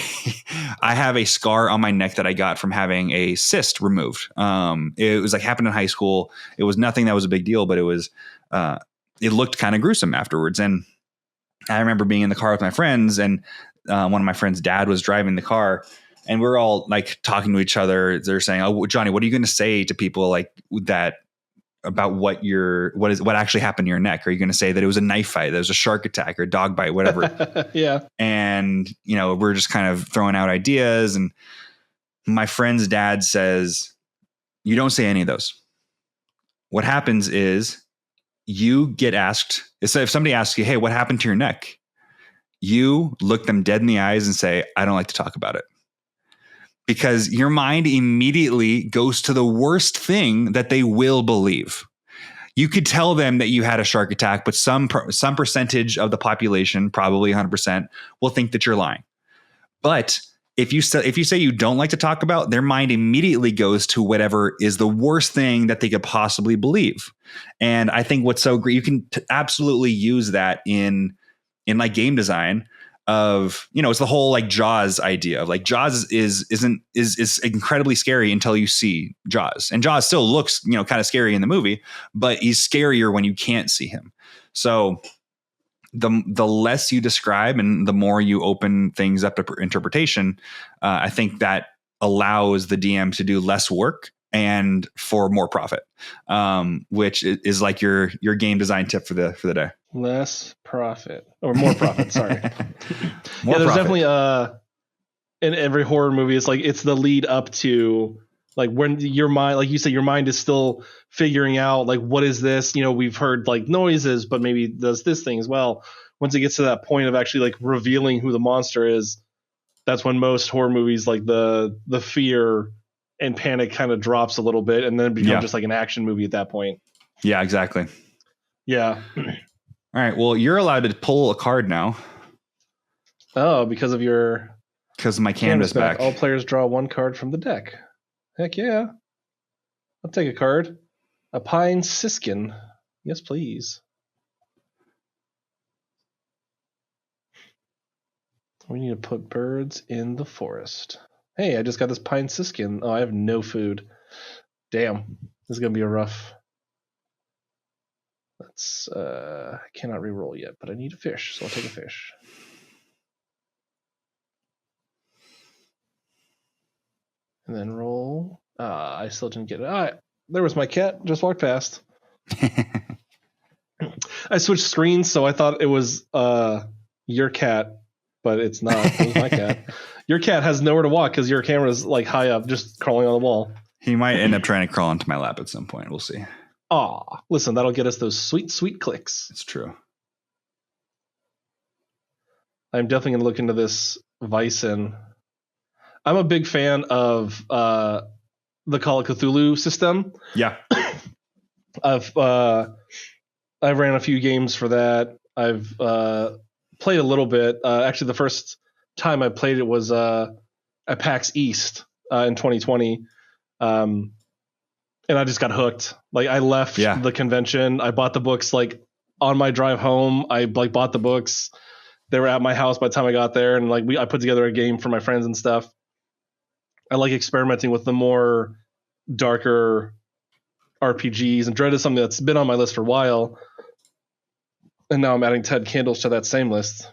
I have a scar on my neck that I got from having a cyst removed. It was like happened in high school. It was nothing that was a big deal, but it looked kind of gruesome afterwards. And I remember being in the car with my friends, and one of my friends' dad was driving the car, and we're all like talking to each other. They're saying, "Oh, Johnny, what are you going to say to people like that about what actually happened to your neck? Are you going to say that it was a knife fight, there was a shark attack, or a dog bite, whatever?" Yeah. And we're just kind of throwing out ideas, and my friend's dad says, "You don't say any of those. What happens is you get asked, so if somebody asks you, 'Hey, what happened to your neck?' You look them dead in the eyes and say, 'I don't like to talk about it.' Because your mind immediately goes to the worst thing that they will believe. You could tell them that you had a shark attack, but some percentage of the population, probably 100%, will think that you're lying. But if you say you don't like to talk about, their mind immediately goes to whatever is the worst thing that they could possibly believe. And I think what's so great, you can absolutely use that in like game design of, it's the whole like Jaws idea of like Jaws is incredibly scary until you see Jaws, and Jaws still looks, kind of scary in the movie, but he's scarier when you can't see him. So the less you describe and the more you open things up to interpretation, I think that allows the DM to do less work and for more profit, which is like your game design tip for the day. Less profit or more profit. Sorry. More there's profit. Definitely in every horror movie, it's the lead up to like when your mind, like you said, your mind is still figuring out like, what is this? We've heard like noises, but maybe it does this thing as well. Once it gets to that point of actually like revealing who the monster is, that's when most horror movies, like the fear and panic kind of drops a little bit, and then it becomes just like an action movie at that point. Yeah, exactly. Yeah. All right. Well, you're allowed to pull a card now. Oh, because of my canvas back. All players draw one card from the deck. Heck yeah. I'll take a card. A pine siskin. Yes, please. We need to put birds in the forest. Hey, I just got this pine siskin. Oh, I have no food. Damn. This is going to be a rough. I cannot re-roll yet, but I need a fish, so I'll take a fish. And then roll. I still didn't get it. All right. There was my cat. Just walked past. I switched screens, so I thought it was your cat, but it's not. It was my cat. Your cat has nowhere to walk because your camera's like high up, just crawling on the wall. He might end up trying to crawl into my lap at some point. We'll see. Aw, listen, that'll get us those sweet, sweet clicks. It's true. I'm definitely going to look into this Vicen. I'm a big fan of the Call of Cthulhu system. Yeah. I've ran a few games for that. I've played a little bit. Actually, the first time I played it was at PAX East in 2020. And I just got hooked. Like I left the convention. I bought the books like on my drive home. I like bought the books. They were at my house by the time I got there, and like I put together a game for my friends and stuff. I like experimenting with the more darker RPGs, and Dread is something that's been on my list for a while. And now I'm adding Ted Candles to that same list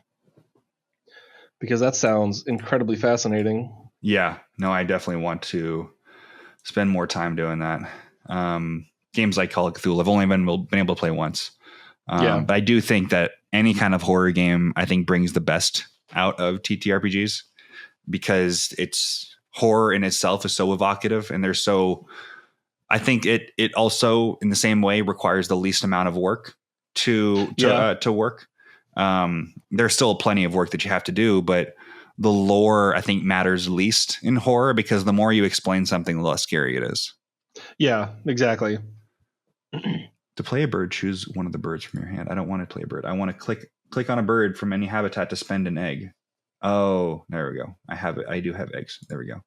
because that sounds incredibly fascinating. Yeah, no, I definitely want to spend more time doing that. Games like Call of Cthulhu, I've only been able to play once. But I do think that any kind of horror game, I think, brings the best out of TTRPGs because it's horror in itself is so evocative, and I think it also in the same way requires the least amount of work to work. There's still plenty of work that you have to do, but the lore I think matters least in horror because the more you explain something, the less scary it is. Yeah, exactly. To play a bird, choose one of the birds from your hand. I don't want to play a bird. I want to click on a bird from any habitat to spend an egg. Oh, there we go. I have it. I do have eggs. There we go.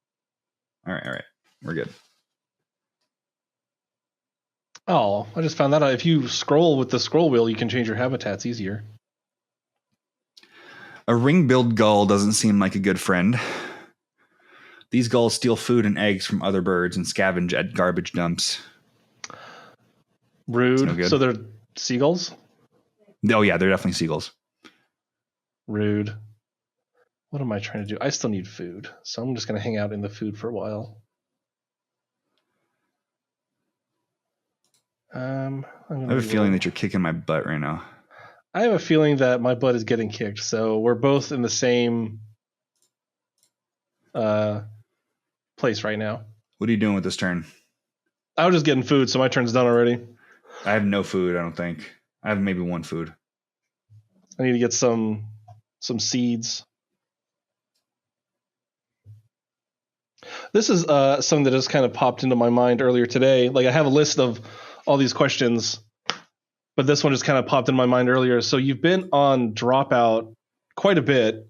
All right. We're good. Oh, I just found that out. If you scroll with the scroll wheel, you can change your habitats easier. A ring-billed gull doesn't seem like a good friend. These gulls steal food and eggs from other birds and scavenge at garbage dumps. Rude. No, so they're seagulls? Oh, yeah, they're definitely seagulls. Rude. What am I trying to do? I still need food, so I'm just going to hang out in the food for a while. I have a feeling that you're kicking my butt right now. I have a feeling that my butt is getting kicked, so we're both in the same place right now. What are you doing with this turn? I was just getting food, so my turn's done already. I have no food, I don't think. I have maybe one food. I need to get some seeds. This is something that just kind of popped into my mind earlier today. Like I have a list of all these questions, but this one just kind of popped in my mind earlier. So you've been on Dropout quite a bit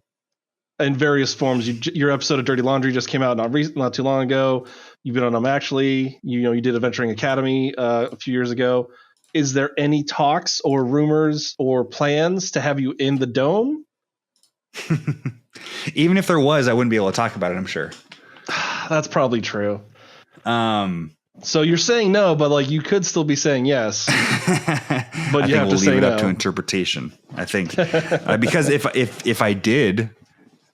in various forms. Your episode of Dirty Laundry just came out not too long ago. You've been on Actually. You did Adventuring Academy a few years ago. Is there any talks or rumors or plans to have you in the Dome? Even if there was, I wouldn't be able to talk about it, I'm sure. That's probably true. So you're saying no, but like you could still be saying yes. But you have to say no. Leave it up to interpretation, I think, because if I did,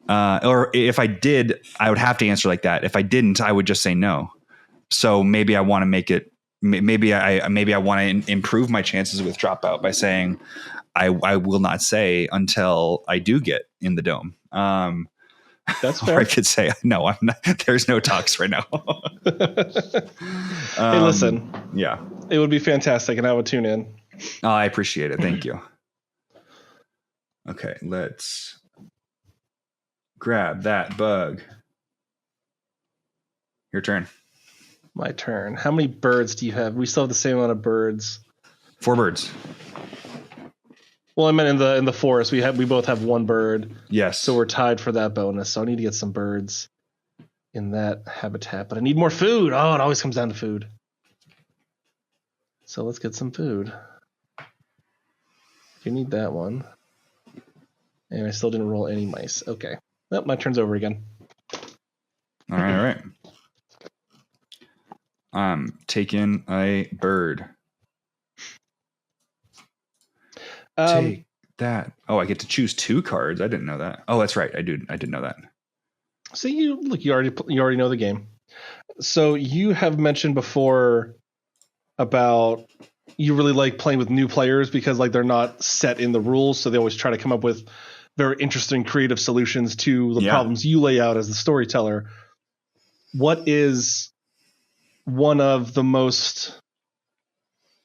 or if I did, I would have to answer like that. If I didn't, I would just say no. So maybe I want to make it. Maybe I want to improve my chances with Dropout by saying I will not say until I do get in the Dome. That's fair. Or I could say no. I'm not. There's no talks right now. Hey, listen. Yeah, it would be fantastic, and I would tune in. Oh, I appreciate it. Thank you. Okay, let's grab that bug. Your turn. My turn. How many birds do you have? We still have the same amount of birds. 4 birds. Well, I meant in the forest. We both have 1 bird. Yes. So we're tied for that bonus. So I need to get some birds in that habitat. But I need more food. Oh, it always comes down to food. So let's get some food. You need that one. And I still didn't roll any mice. Okay. Well, my turn's over again. All right. I'm taking a bird. Take that. Oh, I get to choose 2 cards. I didn't know that. Oh, that's right. I did know that. So you already know the game. So you have mentioned before about you really like playing with new players because like they're not set in the rules, so they always try to come up with very interesting creative solutions to the problems you lay out as the storyteller. What is one of the most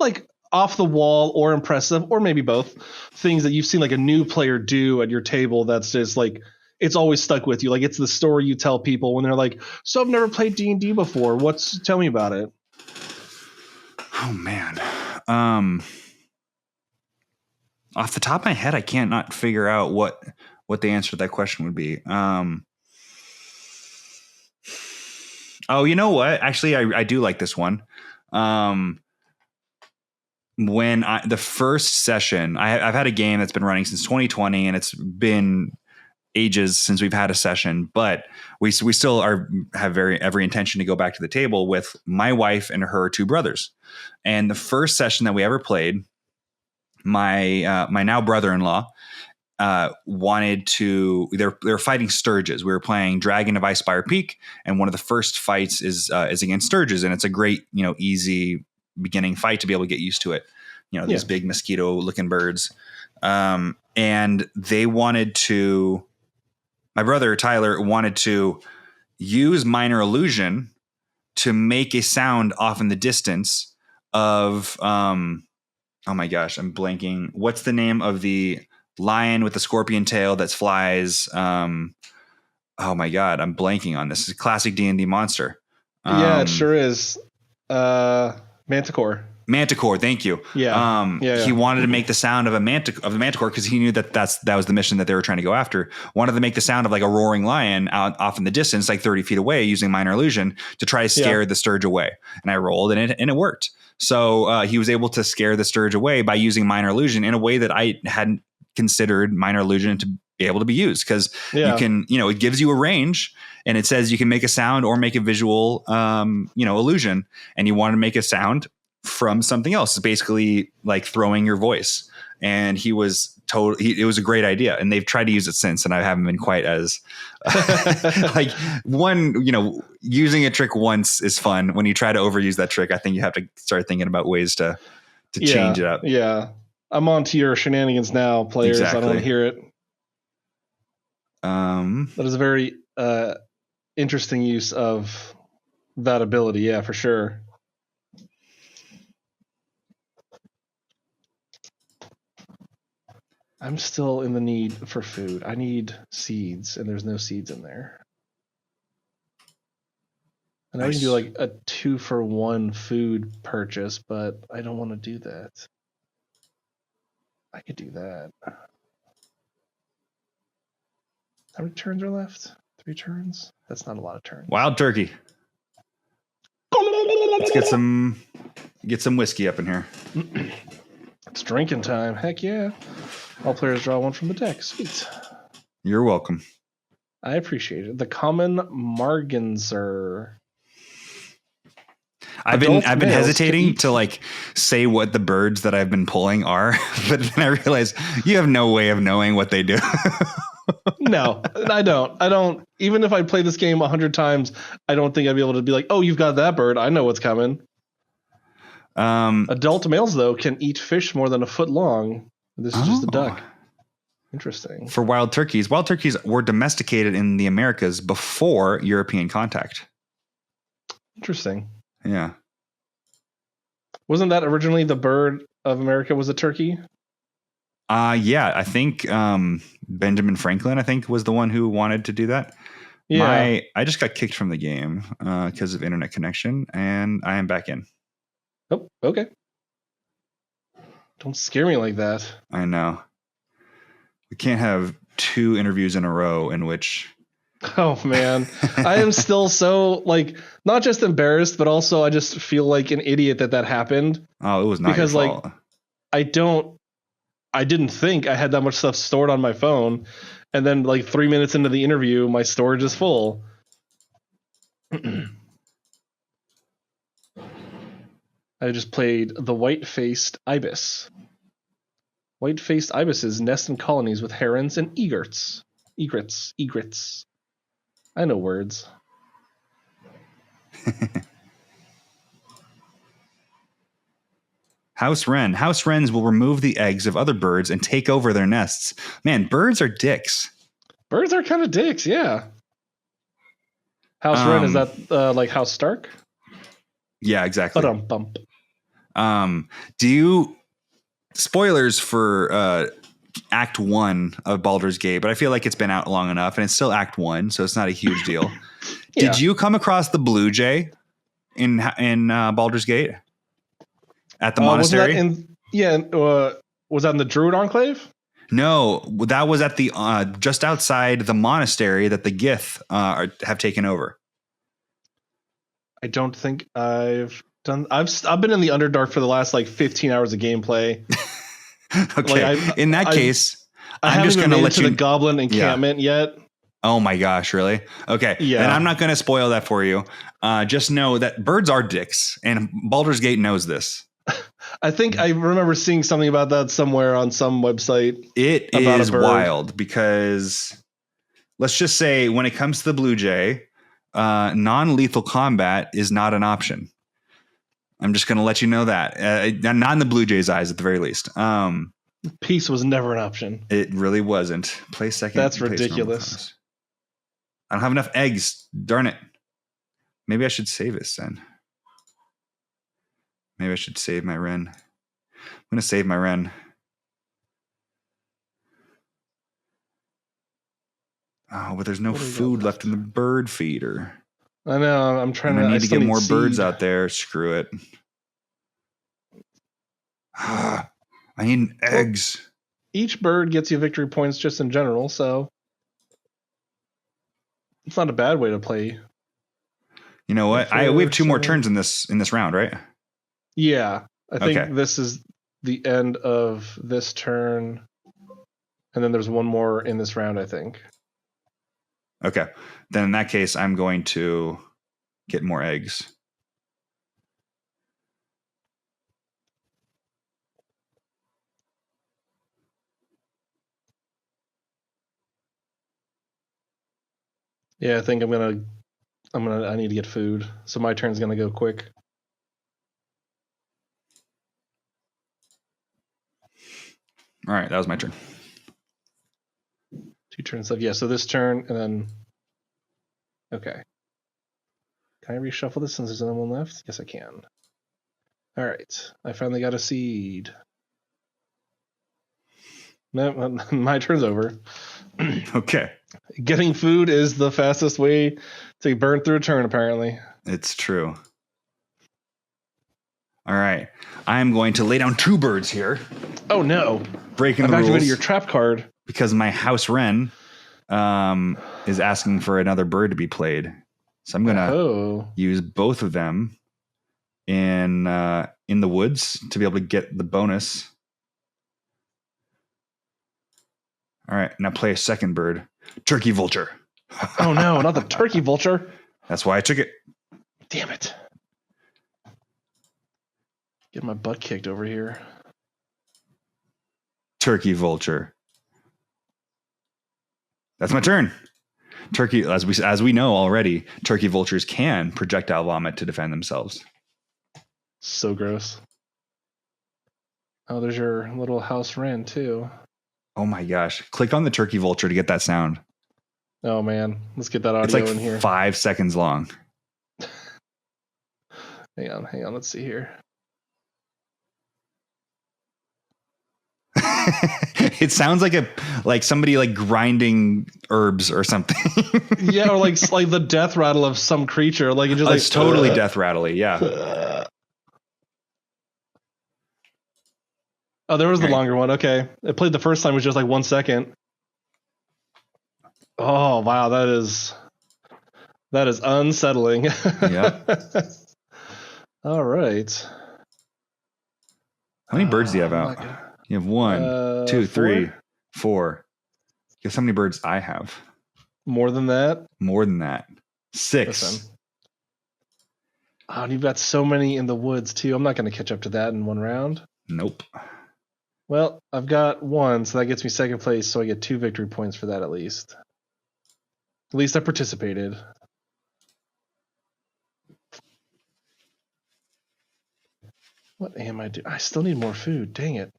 like off the wall or impressive, or maybe both, things that you've seen like a new player do at your table that's just like it's always stuck with you. Like it's the story you tell people when they're like, "So I've never played D&D before. Tell me about it." Oh man. Off the top of my head, I can't not figure out what the answer to that question would be. Oh, you know what? Actually, I do like this one. When the first session, I've had a game that's been running since 2020, and it's been ages since we've had a session, but we still have every intention to go back to the table with my wife and her two brothers. And the first session that we ever played, my now brother-in-law wanted to. They're fighting Sturges. We were playing Dragon of Icespire Peak, and one of the first fights is against Sturges, and it's a great easy beginning fight to be able to get used to it. These big mosquito looking birds, and they wanted to. My brother Tyler wanted to use minor illusion to make a sound off in the distance of. Oh my gosh, I'm blanking. What's the name of the lion with the scorpion tail that flies? Oh my God, I'm blanking on this. It's a classic D&D monster. Yeah, it sure is. Manticore. Manticore, thank you. Yeah. He wanted to make the sound of the manticore because he knew that was the mission that they were trying to go after. Wanted to make the sound of like a roaring lion off in the distance, like 30 feet away, using minor illusion to try to scare the Sturge away. And I rolled and it worked. So he was able to scare the Sturge away by using minor illusion in a way that I hadn't considered minor illusion to be able to be used, because you can, it gives you a range and it says you can make a sound or make a visual, illusion, and you want to make a sound from something else. It's basically like throwing your voice. And he was it was a great idea, and they've tried to use it since, and I haven't been quite as like using a trick once is fun. When you try to overuse that trick, I think you have to start thinking about ways to change it up. Yeah. I'm on to your shenanigans now, players. Exactly. I don't want to hear it. That is a very interesting use of that ability. Yeah, for sure. I'm still in the need for food. I need seeds, and there's no seeds in there. And I can do like a 2-for-1 food purchase, but I don't want to do that. I could do that. How many turns are left? 3 turns? That's not a lot of turns. Wild turkey. Let's get some whiskey up in here. It's drinking time. Heck yeah. All players draw 1 from the deck. Sweet. You're welcome. I appreciate it. The common Marganser. I've been hesitating to like say what the birds that I've been pulling are, but then I realized you have no way of knowing what they do. No, I don't. Even if I play this game 100 times, I don't think I'd be able to be like, oh, you've got that bird. I know what's coming. Adult males, though, can eat fish more than a foot long. This is just a duck. Interesting. For wild turkeys were domesticated in the Americas before European contact. Interesting. Yeah. Wasn't that originally the bird of America was a turkey? Yeah, I think Benjamin Franklin, was the one who wanted to do that. Yeah. I just got kicked from the game because of internet connection, and I am back in. Oh, okay. Don't scare me like that. I know. We can't have 2 interviews in a row in which... Oh, man. I am still so, like, not just embarrassed, but also I just feel like an idiot that happened. Oh, it was not because, your fault. Like, I didn't think I had that much stuff stored on my phone. And then, like, 3 minutes into the interview, my storage is full. I just played the white-faced ibis. White-faced ibises nest in colonies with herons and egrets. Egrets. I know words. House wren. House wrens will remove the eggs of other birds and take over their nests. Man, birds are dicks. Birds are kind of dicks, yeah. House wren, is that like House Stark? Yeah, exactly. Bump. Do you... Spoilers for Act 1 of Baldur's Gate, but I feel like it's been out long enough, and it's still Act 1, so it's not a huge deal. Yeah. Did you come across the Blue Jay in Baldur's Gate at the monastery? Was that in the Druid Enclave? No, that was at the just outside the monastery that the Gith have taken over. I don't think I've done. I've been in the Underdark for the last like 15 hours of gameplay. Okay, in that case, I'm just going to let you the Goblin encampment yet. Oh my gosh, really? Okay, yeah. And I'm not going to spoil that for you. Just know that birds are dicks, and Baldur's Gate knows this. I think I remember seeing something about that somewhere on some website. It is wild because let's just say when it comes to the Blue Jay, non-lethal combat is not an option. I'm just going to let you know that. Not in the Blue Jay's eyes at the very least. Peace was never an option. It really wasn't. Play second. That's ridiculous. I don't have enough eggs. Darn it. Maybe I should save this then. Maybe I should save my Ren. I'm going to save my Ren. Oh, but there's no food left in the bird feeder. I know. I'm trying to. I need to get more birds out there. Screw it. I need eggs. Each bird gets you victory points just in general, so it's not a bad way to play. You know what? We have 2 more turns in this round, right? Yeah, I think this is the end of this turn, and then there's one more in this round, I think. Okay. Then in that case, I'm going to get more eggs. Yeah, I think I need to get food. So my turn's going to go quick. All right, that was my turn. 2 turns left. Yeah, so this turn and then. Okay. Can I reshuffle this since there's only one left? Yes, I can. All right. I finally got a seed. No, my turn's over. Okay. Getting food is the fastest way to burn through a turn, apparently. It's true. All right. I'm going to lay down 2 birds here. Oh, no. Breaking the rules. I've activated your trap card. Because my house Wren is asking for another bird to be played. So I'm going to use both of them in the woods to be able to get the bonus. All right. Now play a second bird. Turkey vulture. Oh, no. Not the turkey vulture. That's why I took it. Damn it. Get my butt kicked over here. Turkey vulture. That's my turn. Turkey, as we know already, turkey vultures can projectile vomit to defend themselves. So gross. Oh, there's your little house Wren too. Oh my gosh. Click on the turkey vulture to get that sound. Oh man. Let's get that audio it's like in here. 5 seconds long. Hang on. Let's see here. It sounds like somebody grinding herbs or something. Yeah, or like the death rattle of some creature. Like it just it's totally death rattly. Yeah. Oh, there was the longer one. Okay, it played the first time was just like 1 second. Oh wow, that is unsettling. Yeah. All right. How many birds do you have out? You have 1, 2, 3, 4. Guess how many birds I have? More than that? More than that. 6. Listen. Oh, and you've got so many in the woods too. I'm not going to catch up to that in one round. Nope. Well, I've got 1, so that gets me second place, so I get 2 victory points for that at least. At least I participated. What am I doing? I still need more food. Dang it.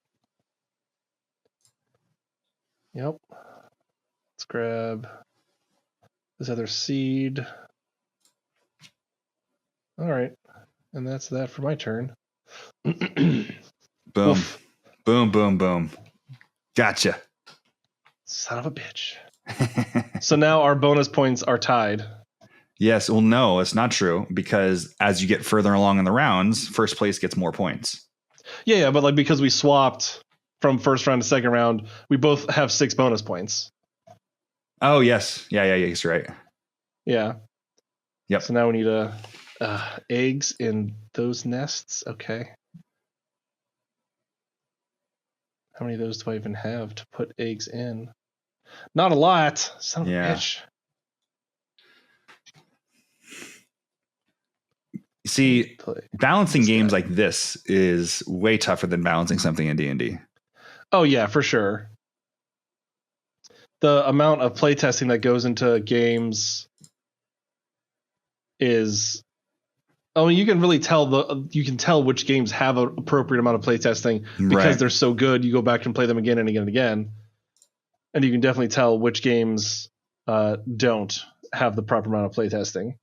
Yep. Let's grab this other seed. All right. And that's that for my turn. Boom. Boom, boom, boom. Gotcha. Son of a bitch. So now our bonus points are tied. Yes. Well, no, it's not true, because as you get further along in the rounds, first place gets more points. Yeah, but like because we swapped from first round to second round, we both have 6 bonus points. Oh, yes. Yeah, yes, you're right. Yeah. Yep. So now we need eggs in those nests. Okay. How many of those do I even have to put eggs in? Not a lot. Son of a bitch. See, balancing games like this is way tougher than balancing something in D&D. Oh, yeah, for sure. The amount of playtesting that goes into games is... Oh, you can really tell you can tell which games have an appropriate amount of playtesting because they're so good. You go back and play them again and again and again, and you can definitely tell which games don't have the proper amount of playtesting.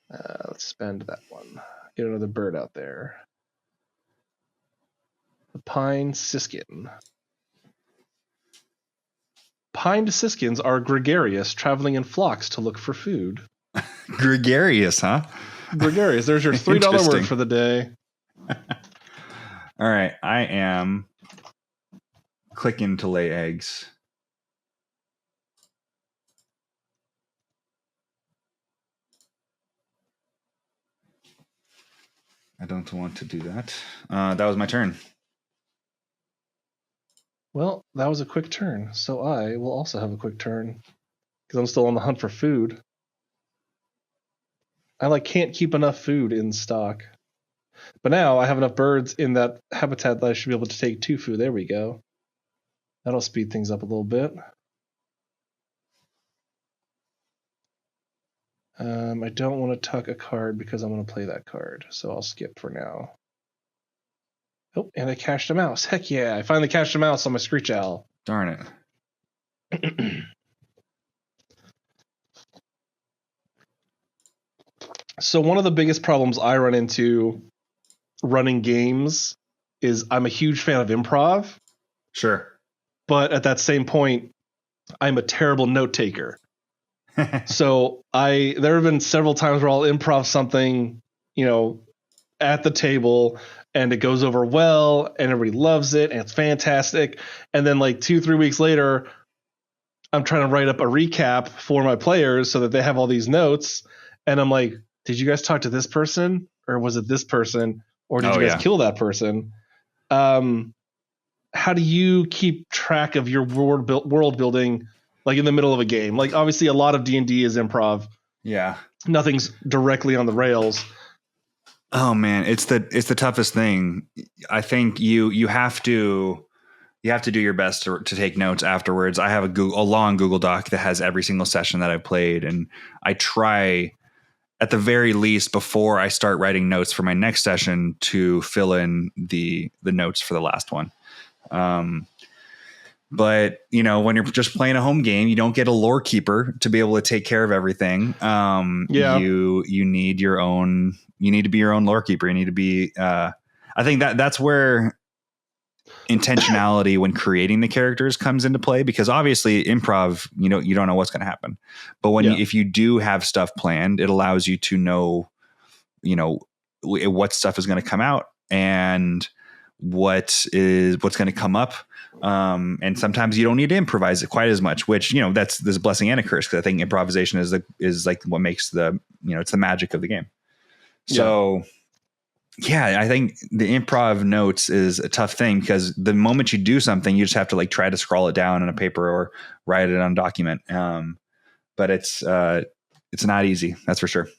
Let's spend that one. Get another bird out there. The pine siskin. Pine siskins are gregarious, traveling in flocks to look for food. Gregarious, huh? Gregarious. There's your $3 word for the day. All right. I am clicking to lay eggs. I don't want to do that. That was my turn. Well, that was a quick turn. So I will also have a quick turn because I'm still on the hunt for food. I can't keep enough food in stock. But now I have enough birds in that habitat that I should be able to take 2 food. There we go. That'll speed things up a little bit. I don't want to tuck a card because I'm going to play that card. So I'll skip for now. Oh, and I cashed a mouse. Heck yeah. I finally cashed a mouse on my Screech Owl. Darn it. So one of the biggest problems I run into running games is I'm a huge fan of improv. Sure. But at that same point, I'm a terrible note taker. So there have been several times where I'll improv something, at the table, and it goes over well, and everybody loves it, and it's fantastic. And then 2-3 weeks later, I'm trying to write up a recap for my players so that they have all these notes. And I'm like, did you guys talk to this person, or was it this person, or did you guys kill that person? How do you keep track of your world building, in the middle of a game? Obviously, a lot of D&D is improv. Yeah, nothing's directly on the rails. Oh man, it's the toughest thing. I think you have to do your best to take notes afterwards. I have a long Google Doc that has every single session that I've played, and I try at the very least before I start writing notes for my next session to fill in the notes for the last one. But when you're just playing a home game, you don't get a lore keeper to be able to take care of everything. You need your own. You need to be your own lore keeper. You need to be. I think that's where intentionality when creating the characters comes into play, because obviously improv, you don't know what's going to happen. But if you do have stuff planned, it allows you to know, what stuff is going to come out and what's going to come up. And sometimes you don't need to improvise it quite as much, which, there's a blessing and a curse, because I think improvisation is what makes it's the magic of the game. So I think the improv notes is a tough thing, because the moment you do something, you just have to try to scroll it down on a paper or write it on a document. But it's not easy. That's for sure.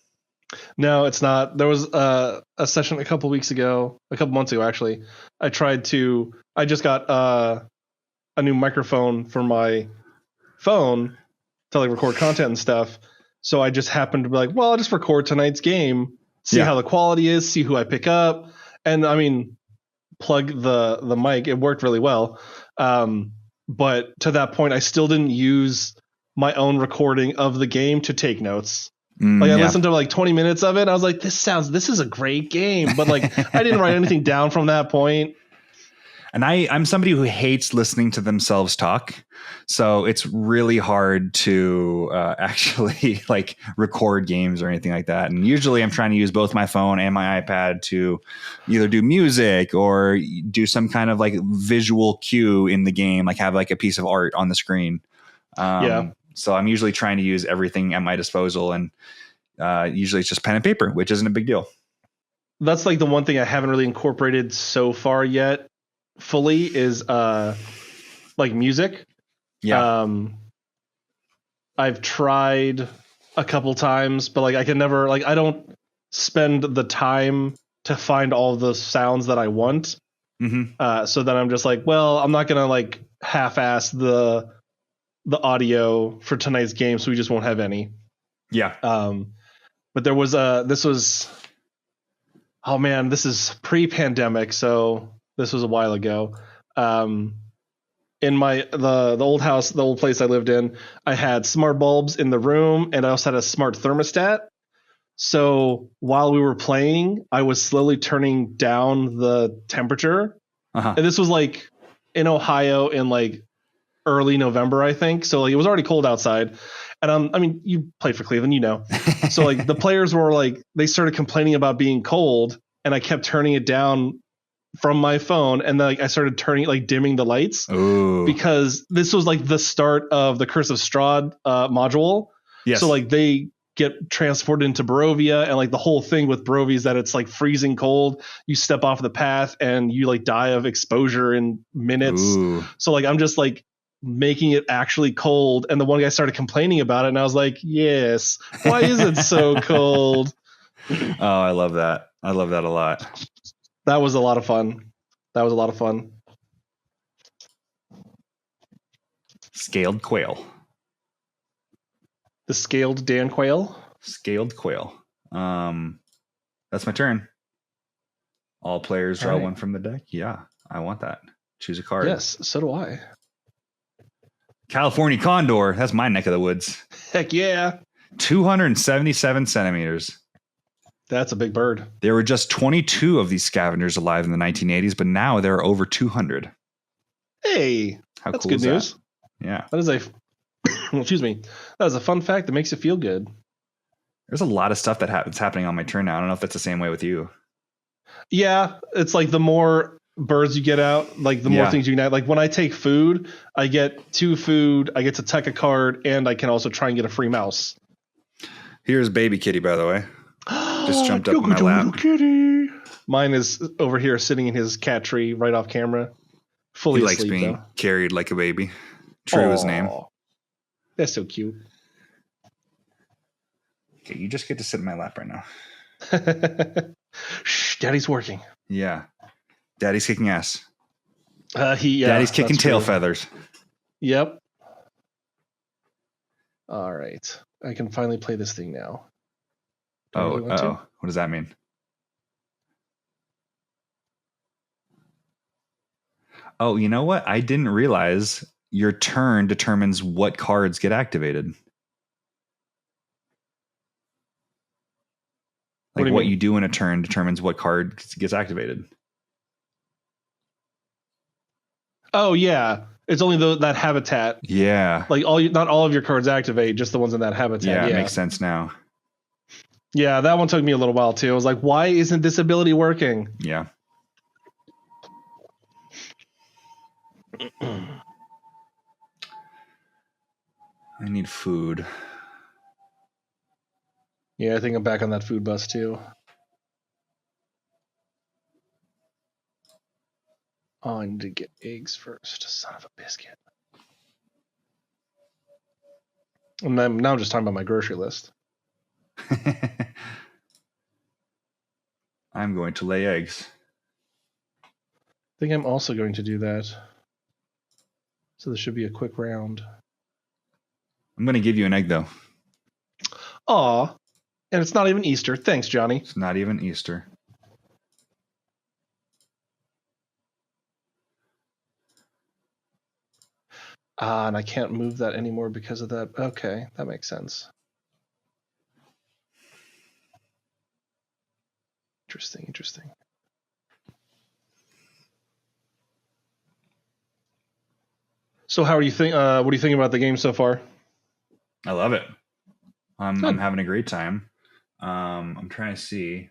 No, it's not. There was a session a couple months ago, actually. I just got a new microphone for my phone to record content and stuff. So I just happened to be well, I'll just record tonight's game, see how the quality is, see who I pick up. And plug the mic. It worked really well. But to that point, I still didn't use my own recording of the game to take notes. I listened to 20 minutes of it. And I was like, this is a great game. But I didn't write anything down from that point. And I'm somebody who hates listening to themselves talk. So it's really hard to actually like record games or anything like that. And usually I'm trying to use both my phone and my iPad to either do music or do some kind of like visual cue in the game, like have like a piece of art on the screen. So I'm usually trying to use everything at my disposal, and usually it's just pen and paper, which isn't a big deal. That's like the one thing I haven't really incorporated so far yet fully is like music. Yeah. I've tried a couple times, but like I can never, like I don't spend the time to find all the sounds that I want. So then I'm just like, well, I'm not gonna like half-ass the audio for tonight's game, so we just won't have any. Yeah. But there was oh man, this is pre-pandemic, so this was a while ago. In my the old house, the old place I lived in, I had smart bulbs in the room, and I also had a smart thermostat. So while we were playing, I was slowly turning down the temperature. And this was like in Ohio in like early November, I think. So like it was already cold outside. And I mean, you play for Cleveland, you know. So like the players were like, they started complaining about being cold, and I kept turning it down from my phone, and then like I started turning like dimming the lights. Ooh. Because this was like the start of the Curse of Strahd module. Yes. So like they get transported into Barovia, and like the whole thing with Barovia is that it's like freezing cold. You step off the path and you like die of exposure in minutes. Ooh. So like I'm just like making it actually cold, and the one guy started complaining about it, and I was like, yes, why is it so cold? Oh, I love that. I love that a lot. That was a lot of fun. Scaled quail. The scaled Dan Quail. Scaled quail. That's my turn. All players draw one from the deck. Yeah, I want that. Choose a card. Yes, so do I. California condor. That's my neck of the woods. Heck yeah. 277 centimeters. That's a big bird. There were just 22 of these scavengers alive in the 1980s, but now there are over 200. Hey, how that's cool good is news. That? Yeah. That is a excuse me. That is a fun fact that makes you feel good. There's a lot of stuff that's happening on my turn now. I don't know if that's the same way with you. Yeah, it's like the more birds you get out, like the more things you can add. Like when I take food, I get 2 food, I get to tuck a card, and I can also try and get a free mouse. Here's baby kitty, by the way. Just jumped up in my lap. Kitty. Mine is over here sitting in his cat tree right off camera. Fully he asleep, likes being though. carried like a baby. True to his name. That's so cute. Okay, you just get to sit in my lap right now. Shh, Daddy's working. Yeah. Daddy's kicking ass. Daddy's kicking tail feathers. Yep. All right. I can finally play this thing now. What does that mean? Oh, you know what? I didn't realize your turn determines what cards get activated. Like what you do in a turn determines what card gets activated. Oh yeah, it's only that habitat. Yeah, like not all of your cards activate, just the ones in that habitat. Yeah, it makes sense now. Yeah, that one took me a little while too. I was like, why isn't this ability working? Yeah. I need food. Yeah, I think I'm back on that food bus too. Oh, I need to get eggs first. Son of a biscuit. And now I'm just talking about my grocery list. I'm going to lay eggs. I think I'm also going to do that. So this should be a quick round. I'm going to give you an egg, though. Aw. And it's not even Easter. Thanks, Johnny. It's not even Easter. And I can't move that anymore because of that. Okay, that makes sense. Interesting. So how are you think? What do you think about the game so far? I love it. I'm Good. having a great time. I'm trying to see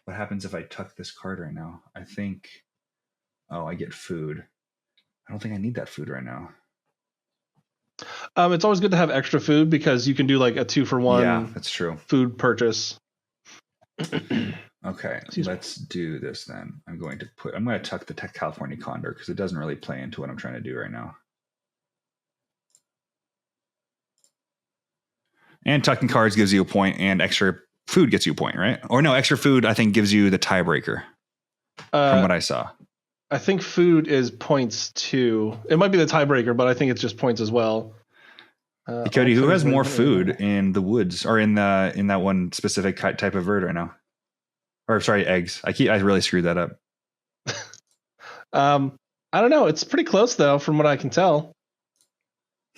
what happens if I tuck this card right now. I think, oh, I get food. I don't think I need that food right now. It's always good to have extra food because you can do like a 2-for-1 Yeah, that's true. food purchase. Okay, let's do this then. I'm going to tuck the California Condor because it doesn't really play into what I'm trying to do right now. And tucking cards gives you a point, and extra food gets you a point, right? Or no, extra food I think gives you the tiebreaker from what I saw. I think food is points too. It might be the tiebreaker, but I think it's just points as well. Hey, Cody, who has more food in the woods or in that one specific type of bird right now? Or sorry, eggs. I really screwed that up. I don't know. It's pretty close though, from what I can tell.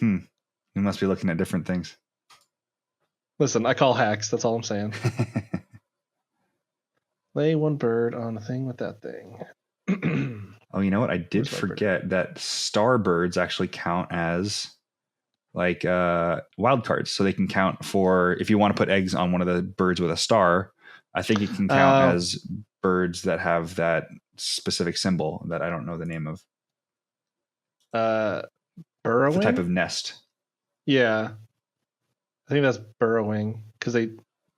We must be looking at different things. Listen, I call hacks. That's all I'm saying. Lay one bird on a thing with that thing. Oh, you know what? I did forget that star birds actually count as like wild cards, so they can count for if you want to put eggs on one of the birds with a star. I think it can count as birds that have that specific symbol that I don't know the name of. Burrowing? The type of nest. Yeah. I think that's burrowing because they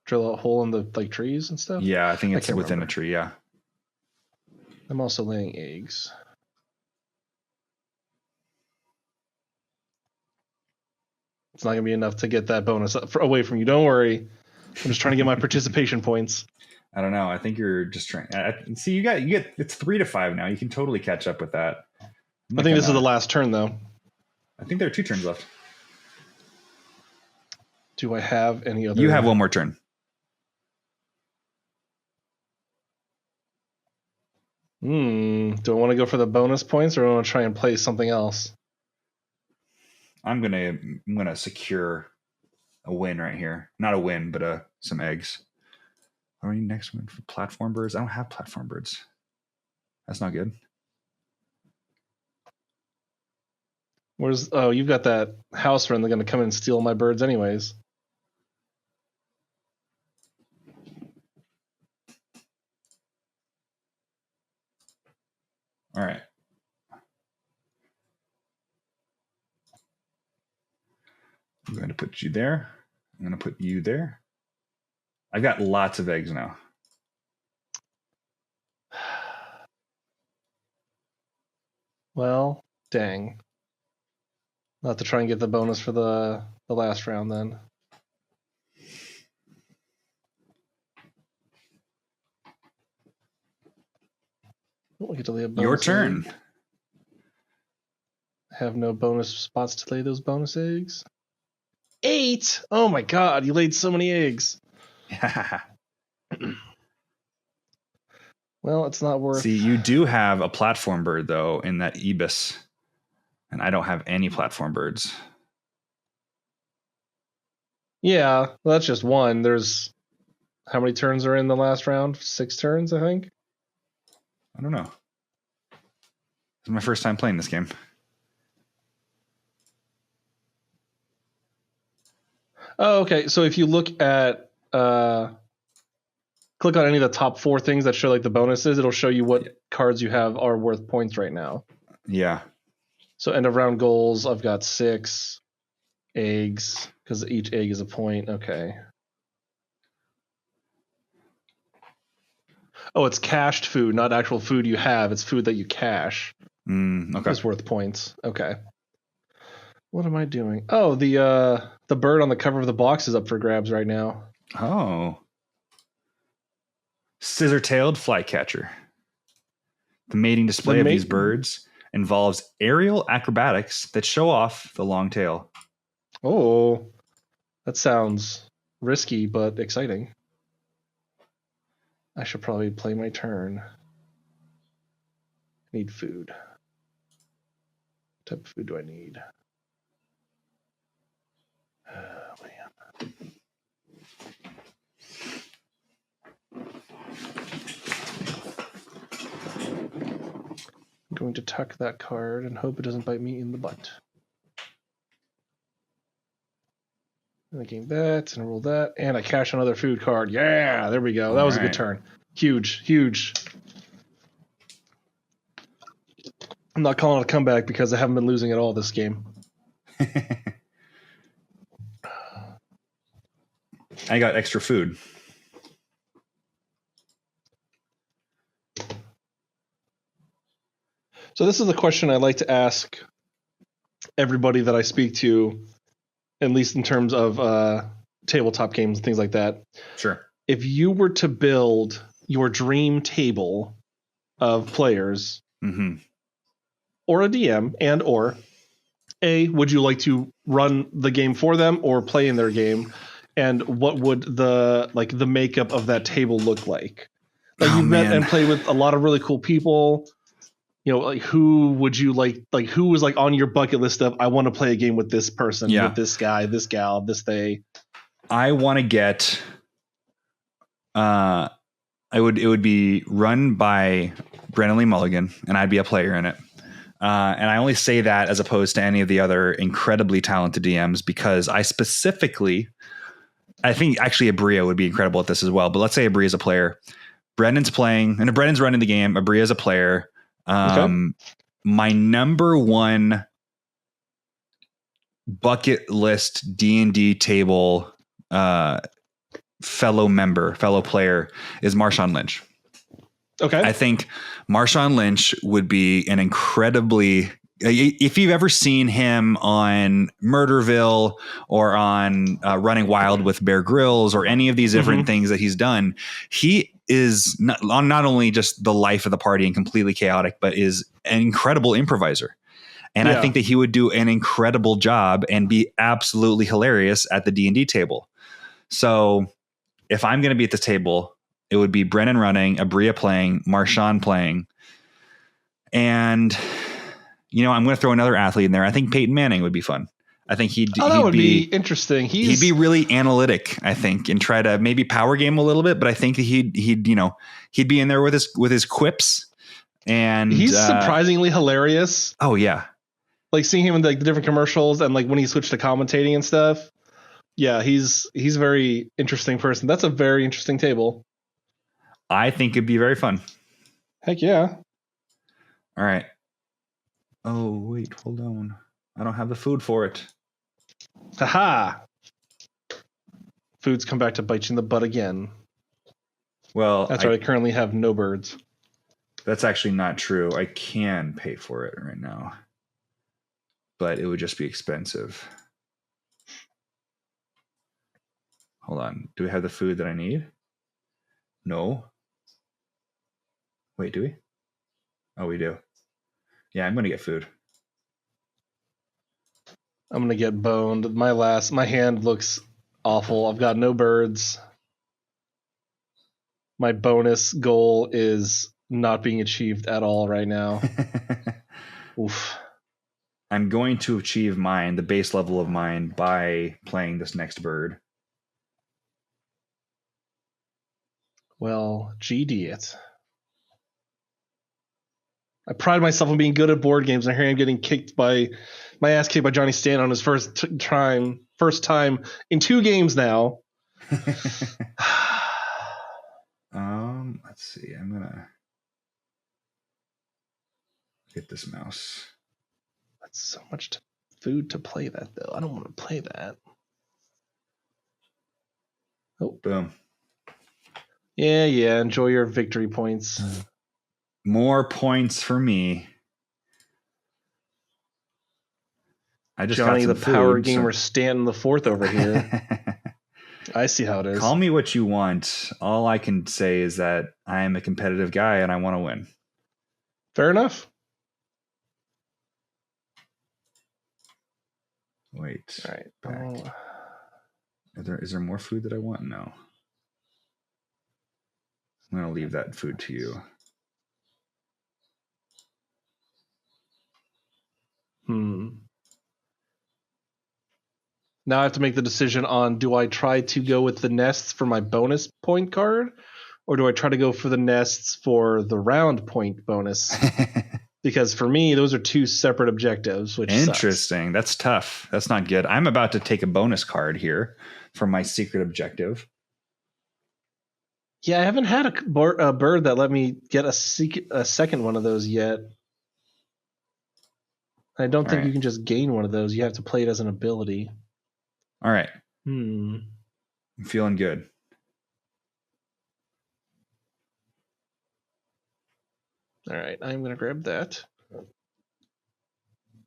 drill a hole in the like trees and stuff. Yeah, I think it's within a tree, yeah. I'm also laying eggs. It's not going to be enough to get that bonus away from you. Don't worry. I'm just trying to get my participation points. I don't know. I think you're just trying. See, you get it's 3 to 5 now. You can totally catch up with that. I think this is the last turn, though. I think there are 2 turns left. Do I have any other? You have one more turn. Do I want to go for the bonus points, or do I want to try and play something else? I'm gonna secure a win right here. Not a win, but some eggs. Are we next one for platform birds? I don't have platform birds. That's not good. You've got that house friend. They're going to come in and steal my birds anyways. All right. I'm going to put you there. I'm going to put you there. I've got lots of eggs now. Well, dang. I'll have to try and get the bonus for the last round then. We get to lay a bonus. Your turn. Have no bonus spots to lay those bonus eggs. 8! Oh my god, you laid so many eggs. Well, it's not worth. See, you do have a platform bird though in that Ibis, and I don't have any platform birds. Yeah, well, that's just one. There's how many turns are in the last round? 6 turns, I think. I don't know. This is my first time playing this game. Oh, okay. So if you look at click on any of the top 4 things that show like the bonuses, it'll show you what cards you have are worth points right now. Yeah. So end of round goals, I've got 6 eggs because each egg is a point. Okay. Oh, it's cached food, not actual food you have. It's food that you cache. Okay. It's worth points. Okay. What am I doing? Oh, the bird on the cover of the box is up for grabs right now. Oh. Scissor-tailed flycatcher. The mating display of these birds involves aerial acrobatics that show off the long tail. Oh, that sounds risky but exciting. I should probably play my turn. I need food. What type of food do I need? Oh, man. I'm going to tuck that card and hope it doesn't bite me in the butt. And I gain that and roll that. And I cash another food card. Yeah, there we go. That was a good turn. Huge. I'm not calling it a comeback because I haven't been losing at all this game. I got extra food. So this is a question I like to ask everybody that I speak to, at least in terms of tabletop games and things like that. Sure. If you were to build your dream table of players, or a DM, and or A, would you like to run the game for them or play in their game? And what would the makeup of that table look like? You've met and played with a lot of really cool people. Who would you like who was on your bucket list of, I want to play a game with this person, with this guy, this gal, this they? I want to get it would be run by Brennan Lee Mulligan, and I'd be a player in it. And I only say that as opposed to any of the other incredibly talented DMs, because I think actually Abria would be incredible at this as well. But let's say Abria's a player. Brendan's playing, and if Brendan's running the game, Abria's a player. My number one bucket list D&D table fellow player is Marshawn Lynch. Okay. I think Marshawn Lynch would be an incredibly, if you've ever seen him on Murderville or on Running Wild with Bear Grylls or any of these different things that he's done, he is not only just the life of the party and completely chaotic, but is an incredible improviser. And I think that he would do an incredible job and be absolutely hilarious at the D&D table. So if I'm going to be at this table, it would be Brennan running, Abria playing, Marshawn playing. And, I'm going to throw another athlete in there. I think Peyton Manning would be fun. I think he'd be interesting. He'd be really analytic, I think, and try to maybe power game a little bit. But I think that he'd be in there with his quips. And he's surprisingly hilarious. Oh yeah. Seeing him in the different commercials and when he switched to commentating and stuff. Yeah, he's a very interesting person. That's a very interesting table. I think it'd be very fun. Heck yeah. All right. Oh, wait, hold on. I don't have the food for it. Haha. Food's come back to bite you in the butt again. Well, that's right. I currently have no birds. That's actually not true. I can pay for it right now, but it would just be expensive. Hold on. Do we have the food that I need? No. Wait, do we? Oh, we do. Yeah, I'm going to get food. I'm going to get boned. My hand looks awful. I've got no birds. My bonus goal is not being achieved at all right now. Oof. I'm going to achieve mine, the base level of mine, by playing this next bird. Well, GD it. I pride myself on being good at board games, and here I'm getting my ass kicked by Johnny Stanton on his first time in 2 games now. Let's see. I'm gonna get this mouse. That's so much food to play that, though. I don't want to play that. Oh, boom. Yeah. Enjoy your victory points. More points for me. I just Johnny got the power gamer Stanton IV over here. I see how it is. Call me what you want. All I can say is that I am a competitive guy and I want to win. Fair enough. Wait. All right. Is there more food that I want? No. I'm going to leave that food to you. Now I have to make the decision on, do I try to go with the nests for my bonus point card, or do I try to go for the nests for the round point bonus? Because for me, those are two separate objectives, which Interesting. sucks. That's tough. That's not good. I'm about to take a bonus card here from my secret objective. Yeah, I haven't had a bird that let me get a second one of those yet. I don't think you can just gain one of those. You have to play it as an ability. All right. I'm feeling good. All right, I'm going to grab that.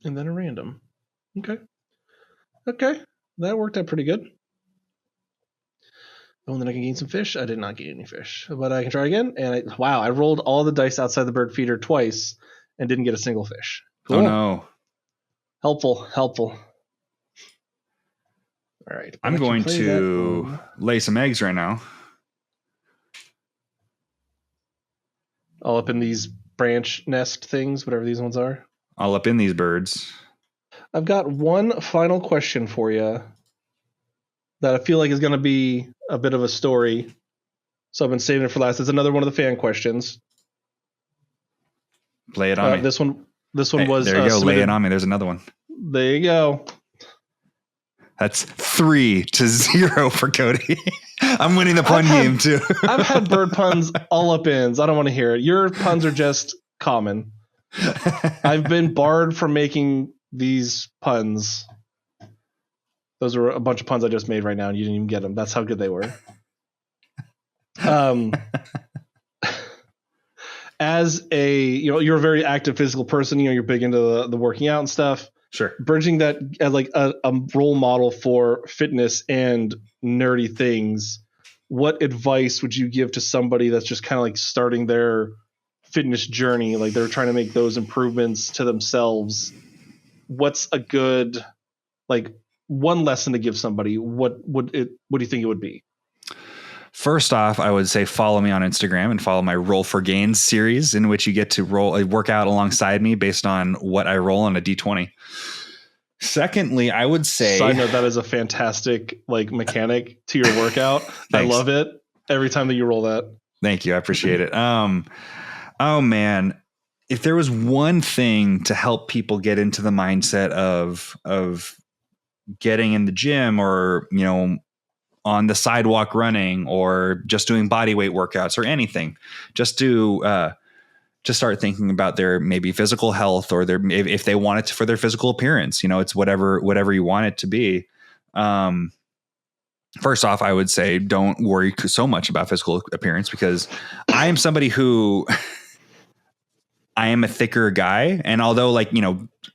And then a random. Okay. That worked out pretty good. Oh, and then I can gain some fish. I did not gain any fish, but I can try again. And I rolled all the dice outside the bird feeder twice and didn't get a single fish. Cool. Oh no. Helpful. All right. I'm going to lay some eggs right now. All up in these branch nest things, whatever these ones are. All up in these birds. I've got one final question for you that I feel like is going to be a bit of a story. So I've been saving it for last. It's another one of the fan questions. Lay it on me. This one was. There you go. Lay it on me. There's another one. There you go. That's 3-0 for Cody. I'm winning the pun game too. I've had bird puns all up ins. I don't want to hear it. Your puns are just common. I've been barred from making these puns. Those are a bunch of puns I just made right now, and you didn't even get them. That's how good they were. As you're a very active physical person. You're big into the working out and stuff. Sure. Bridging that as like a role model for fitness and nerdy things. What advice would you give to somebody that's just kind of like starting their fitness journey? Like they're trying to make those improvements to themselves. What's a good, like, one lesson to give somebody? What do you think it would be? First off, I would say follow me on Instagram and follow my Roll for Gains series, in which you get to work out alongside me based on what I roll on a D20. Secondly, I would say, side note, that is a fantastic mechanic to your workout. I love it every time that you roll that. Thank you. I appreciate it. Oh man, if there was one thing to help people get into the mindset of getting in the gym, or on the sidewalk running, or just doing body weight workouts or anything, just start thinking about their maybe physical health, or if they want it for their physical appearance, it's whatever you want it to be. First off, I would say don't worry so much about physical appearance, because I am somebody who I am a thicker guy. And although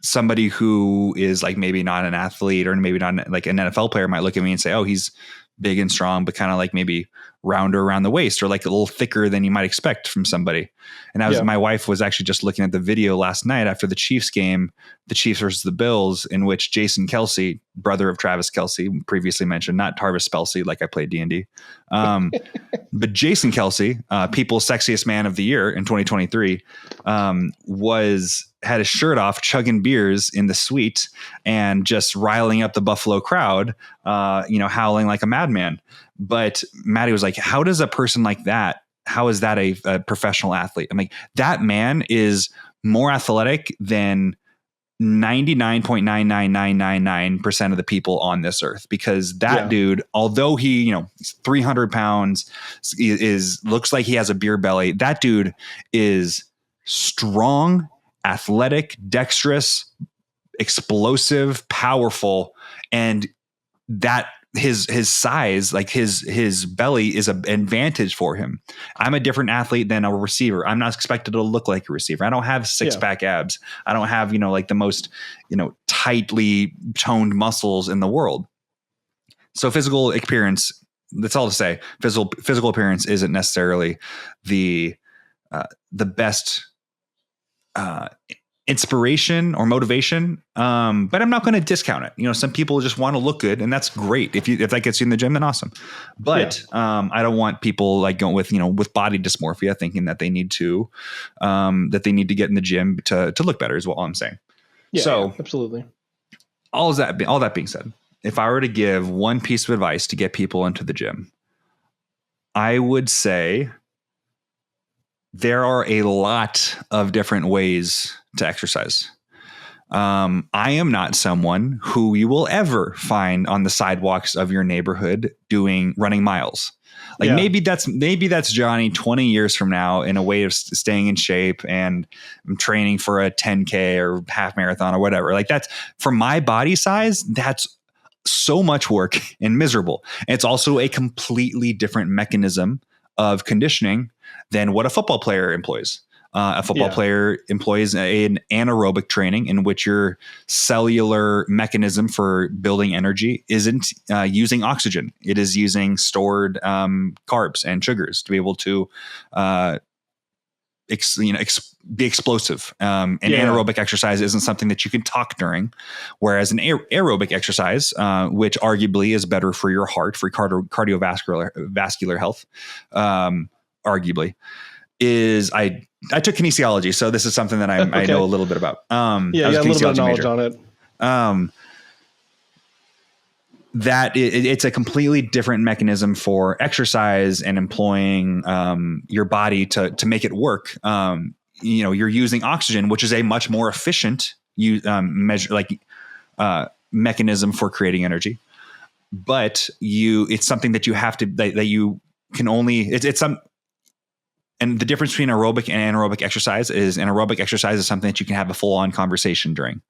somebody who is maybe not an athlete, or maybe not an NFL player, might look at me and say, oh, he's big and strong, but kind of maybe rounder around the waist, or a little thicker than you might expect from somebody. And my wife was actually just looking at the video last night after the Chiefs game, the Chiefs versus the Bills, in which Jason Kelce, brother of Travis Kelce, previously mentioned, not Tarvis Spelsey, like I played D&D. But Jason Kelce, People's Sexiest Man of the Year in 2023, had his shirt off, chugging beers in the suite and just riling up the Buffalo crowd, howling like a madman. But Maddie was like, how does a person like that, how is that a professional athlete? I'm like, that man is more athletic than 99.99999% of the people on this earth, because that dude, although he, 300 pounds, looks like he has a beer belly, that dude is strong, athletic, dexterous, explosive, powerful, and that his size, his belly, is an advantage for him. I'm a different athlete than a receiver. I'm not expected to look like a receiver. I don't have six-pack abs. I don't have, the most, tightly toned muscles in the world. So physical appearance, that's all to say. Physical appearance isn't necessarily the best inspiration or motivation, but I'm not going to discount it. Some people just want to look good, and that's great. If that gets you in the gym, then awesome. But I don't want people going with body dysmorphia, thinking that they need to get in the gym to look better, is what I'm saying. So absolutely. All that being said, if I were to give one piece of advice to get people into the gym, I would say there are a lot of different ways to exercise. I am not someone who you will ever find on the sidewalks of your neighborhood running miles. Like maybe that's Johnny 20 years from now in a way of staying in shape and training for a 10K or half marathon or whatever. Like that's for my body size. That's so much work and miserable. And it's also a completely different mechanism of conditioning than what a football player employs. A football player employs an anaerobic training in which your cellular mechanism for building energy isn't using oxygen. It is using stored carbs and sugars to be able to be explosive. Anaerobic exercise isn't something that you can talk during, whereas an aerobic exercise, which arguably is better for your heart, for cardiovascular health, arguably, is I took kinesiology, so this is something that I know a little bit about. I was a little bit of knowledge on it. That it's a completely different mechanism for exercise and employing your body to make it work. You're using oxygen, which is a much more efficient mechanism for creating energy. But it's something that you have to that you can only and the difference between aerobic and anaerobic exercise is anaerobic exercise is something that you can have a full on conversation during.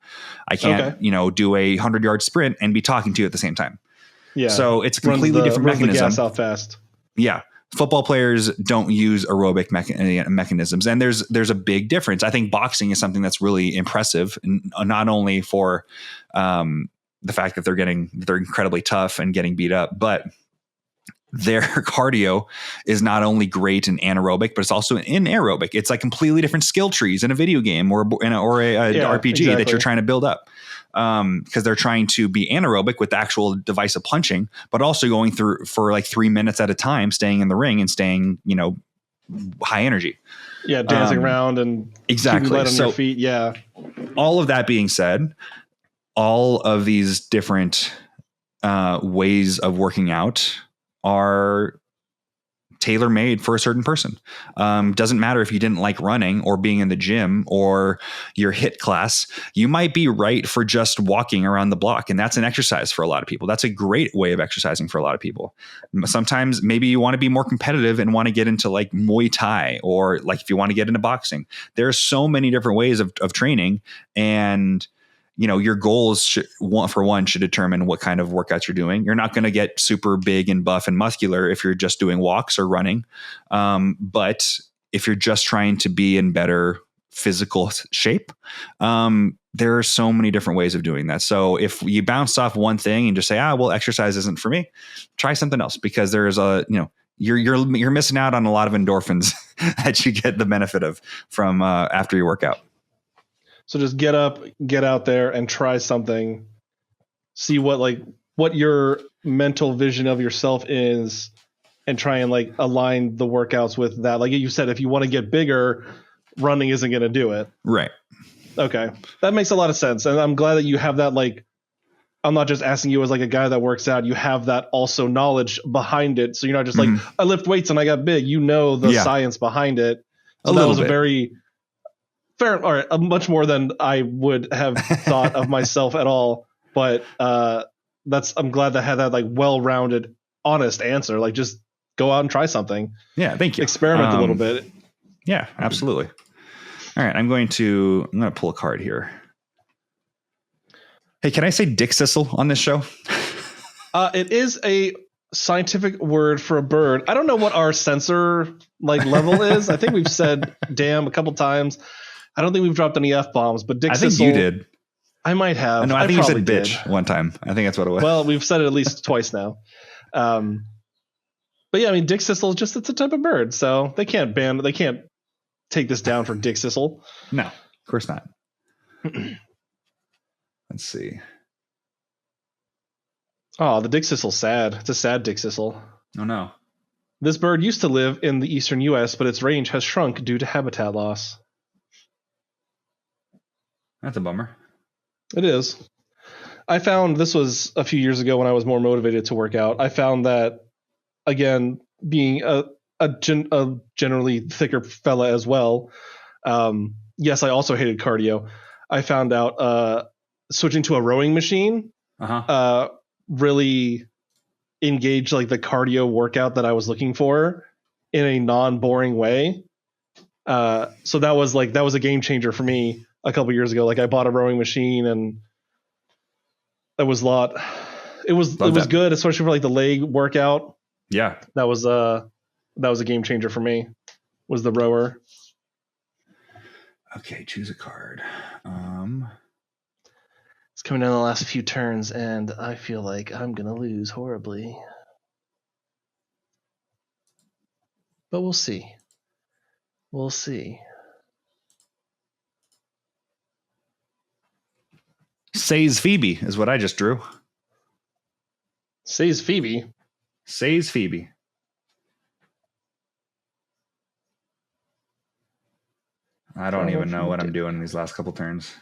I can't, do a 100-yard sprint and be talking to you at the same time. Yeah. So it's a completely different mechanism. The gas out fast. Yeah. Football players don't use aerobic mechanisms. And there's a big difference. I think boxing is something that's really impressive, not only for the fact that they're incredibly tough and getting beat up, but their cardio is not only great in anaerobic, but it's also in aerobic. It's like completely different skill trees in a video game or a RPG that you're trying to build up. Because they're trying to be anaerobic with the actual device of punching, but also going through for like 3 minutes at a time, staying in the ring and staying, high energy. Yeah. Dancing around and exactly keeping light on your feet. Yeah. All of that being said, all of these different ways of working out are tailor-made for a certain person. Doesn't matter if you didn't like running or being in the gym or your HIIT class. You might be right for just walking around the block, and that's an exercise for a lot of people. That's a great way of exercising for a lot of people. Sometimes maybe you want to be more competitive and want to get into like Muay Thai, or like if you want to get into boxing. There are so many different ways of training, and your goals should determine what kind of workouts you're doing. You're not going to get super big and buff and muscular if you're just doing walks or running. But if you're just trying to be in better physical shape, there are so many different ways of doing that. So if you bounce off one thing and just say, exercise isn't for me, try something else, because there's you're missing out on a lot of endorphins that you get the benefit of from after your workout. So just get up, get out there and try something, see what your mental vision of yourself is, and try and align the workouts with that. Like you said, if you want to get bigger, running isn't going to do it. Right. Okay. That makes a lot of sense. And I'm glad that you have that. I'm not just asking you as a guy that works out. You have that also knowledge behind it. So you're not just I lift weights and I got big, the science behind it. So that was a very fair, or much more than I would have thought of myself at all. But I'm glad that I had that well-rounded, honest answer. Just go out and try something. Yeah, thank you. Experiment a little bit. Yeah, absolutely. All right, I'm going to pull a card here. Hey, can I say dick sissel on this show? It is a scientific word for a bird. I don't know what our censor level is. I think we've said damn a couple times. I don't think we've dropped any F-bombs, but dick sissel. I think you did. I might have. No, I think you said bitch one time. I think that's what it was. Well, we've said it at least twice now. But yeah, dick sissel, it's a type of bird. So they can't take this down for dick sissel. No, of course not. Let's see. Oh, the dick sissel's sad. It's a sad dick sissel. Oh no. This bird used to live in the eastern U.S., but its range has shrunk due to habitat loss. That's a bummer. It is. I found this was a few years ago when I was more motivated to work out. I found that, again, being a generally thicker fella as well, Yes, I also hated cardio. I found out switching to a rowing machine really engaged like the cardio workout that I was looking for in a non-boring way. So that was a game changer for me a couple years ago. Like I bought a rowing machine and that was a lot. It was good, especially for like the leg workout. Yeah. That was a game changer for me. Was the rower. Okay, choose a card. It's coming down the last few turns, and I feel like I'm gonna lose horribly. But we'll see. We'll see. Says Phoebe is what I just drew. Says Phoebe. Says Phoebe. I don't even know what I'm doing in these last couple turns.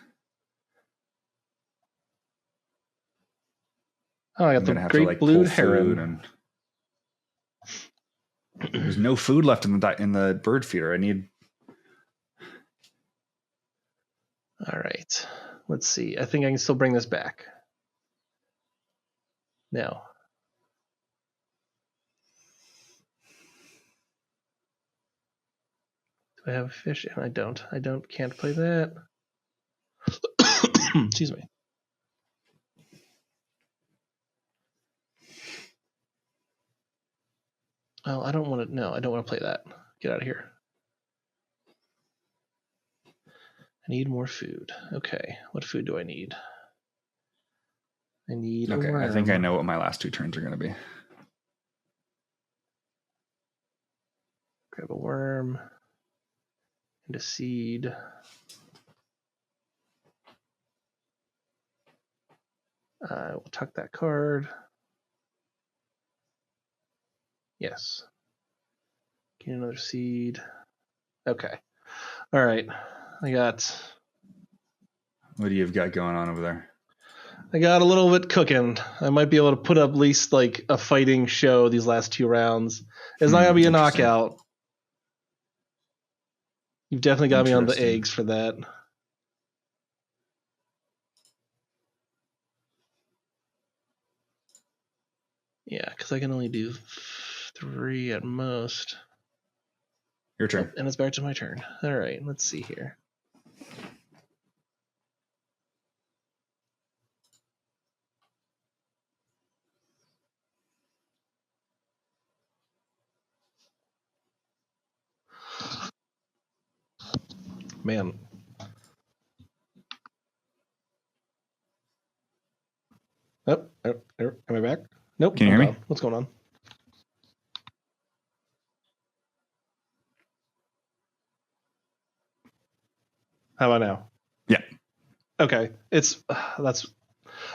Oh, I got the great blue heron. There's no food left in the bird feeder. I need. All right. Let's see. I think I can still bring this back. Now. Do I have a fish? And I don't. Can't play that. Excuse me. Oh, I don't want to. No, I don't want to play that. Get out of here. I need more food. Okay, what food do I need? I need. Okay, I think I know what my last two turns are going to be. Grab a worm and a seed. I will tuck that card. Yes. Get another seed. Okay. All right. I got. What do you got going on over there? I got a little bit cooking. I might be able to put up at least like a fighting show these last two rounds. It's not gonna be a knockout. You've definitely got me on the eggs for that. Yeah, because I can only do 3 at most. Your turn. And it's back to my turn. All right, let's see here. Man. Oh, am I back? Nope. Can you hear me? What's going on? How about now? Yeah. Okay.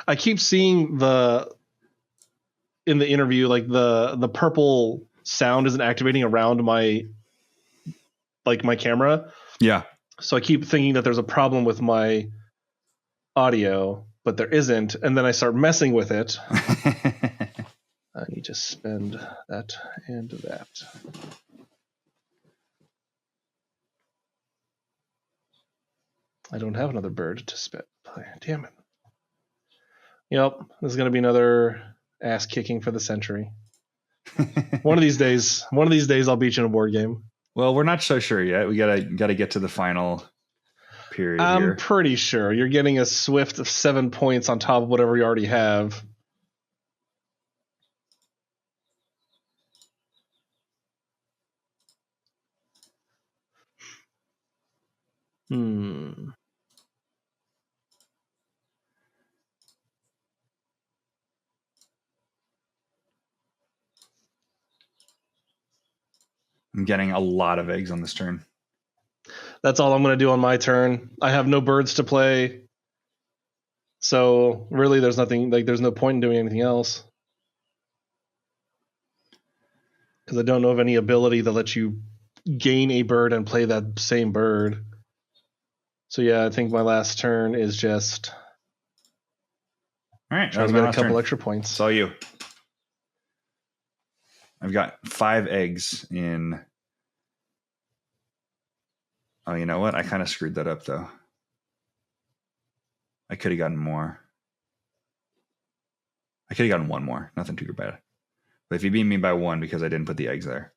I keep seeing in the interview, like the purple sound isn't activating around my camera. Yeah. So I keep thinking that there's a problem with my audio, but there isn't. And then I start messing with it. I need to spend that and that. I don't have another bird to spit. Damn it. Yep, this is going to be another ass kicking for the century. One of these days I'll beat you in a board game. Well, we're not so sure yet. We gotta get to the final period. I'm pretty sure you're getting a swift of 7 points on top of whatever you already have. I'm getting a lot of eggs on this turn. That's all I'm going to do on my turn. I have no birds to play. So really there's nothing, there's no point in doing anything else. Because I don't know of any ability that lets you gain a bird and play that same bird. So yeah, I think my last turn is just all right. Trying to get a couple extra points. It's all you. I've got 5 eggs in Oh, you know what? I kind of screwed that up though. I could have gotten more. I could have gotten one more. Nothing too bad. But if you beat me by one because I didn't put the eggs there,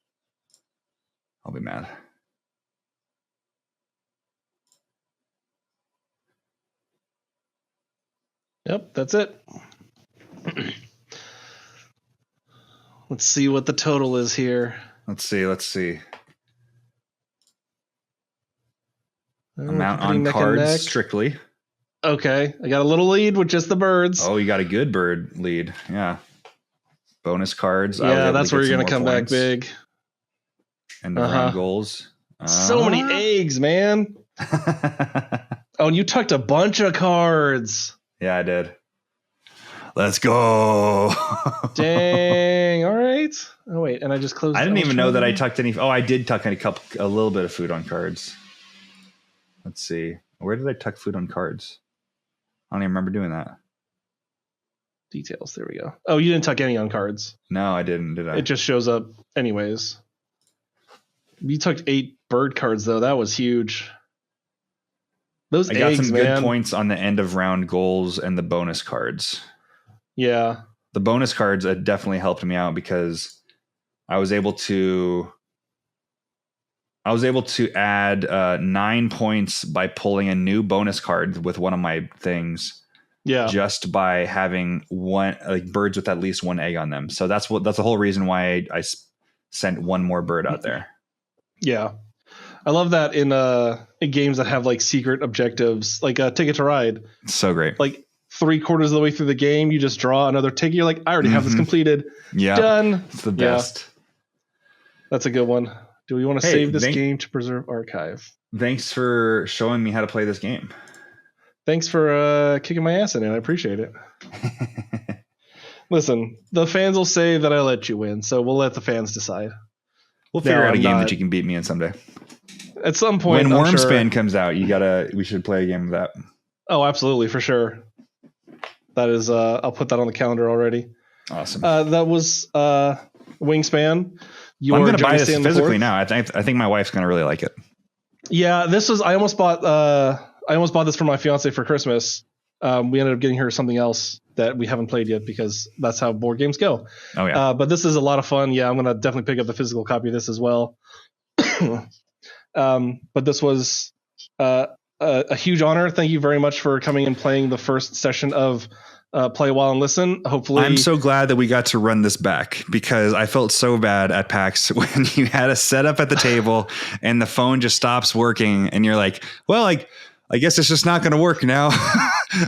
I'll be mad. Yep, that's it. Let's see what the total is here. Let's see. Amount Pretty on neck and cards neck. strictly. Okay, I got a little lead with just the birds. Oh, you got a good bird lead. Yeah. Bonus cards. Yeah, that's where you're going to come back big. And the round goals. So many eggs, man. Oh, and you tucked a bunch of cards. Yeah, I did. Let's go. Dang. All right. Oh, wait. And I just closed. I didn't even know that I tucked any. Oh, I did tuck a little bit of food on cards. Let's see. Where did I tuck food on cards? I don't even remember doing that. Details. There we go. Oh, you didn't tuck any on cards. No, I didn't, did I? It just shows up anyways. You tucked 8 bird cards, though. That was huge. Those eggs, I got some man. good points on the end of round goals and the bonus cards. Yeah. The bonus cards definitely helped me out because I was able to add 9 points by pulling a new bonus card with one of my things. Yeah. Just by having birds with at least one egg on them. So that's the whole reason why I sent one more bird out there. Yeah. I love that in games that have like secret objectives, like Ticket to Ride. So great. Like 3/4 of the way through the game, you just draw another ticket. You're like, I already have this completed. Yeah. Done. It's the best. Yeah. That's a good one. Do we want to save this game to preserve archive? Thanks for showing me how to play this game. Thanks for kicking my ass in it. I appreciate it. Listen, the fans will say that I let you win, so we'll let the fans decide. We'll figure out a game that you can beat me in someday. At some point, when Wingspan comes out, we should play a game of that. Oh, absolutely, for sure. That is, I'll put that on the calendar already. Awesome. That was Wingspan. I'm going to buy this physically now. I think my wife's going to really like it. Yeah, I almost bought this for my fiance for Christmas. We ended up getting her something else that we haven't played yet because that's how board games go. Oh yeah. But this is a lot of fun. Yeah, I'm going to definitely pick up the physical copy of this as well. But this was a huge honor. Thank you very much for coming and playing the first session of Play Awhile and Listen. Hopefully, I'm so glad that we got to run this back because I felt so bad at PAX when you had us set up at the table and the phone just stops working and you're like, well, I guess it's just not going to work now.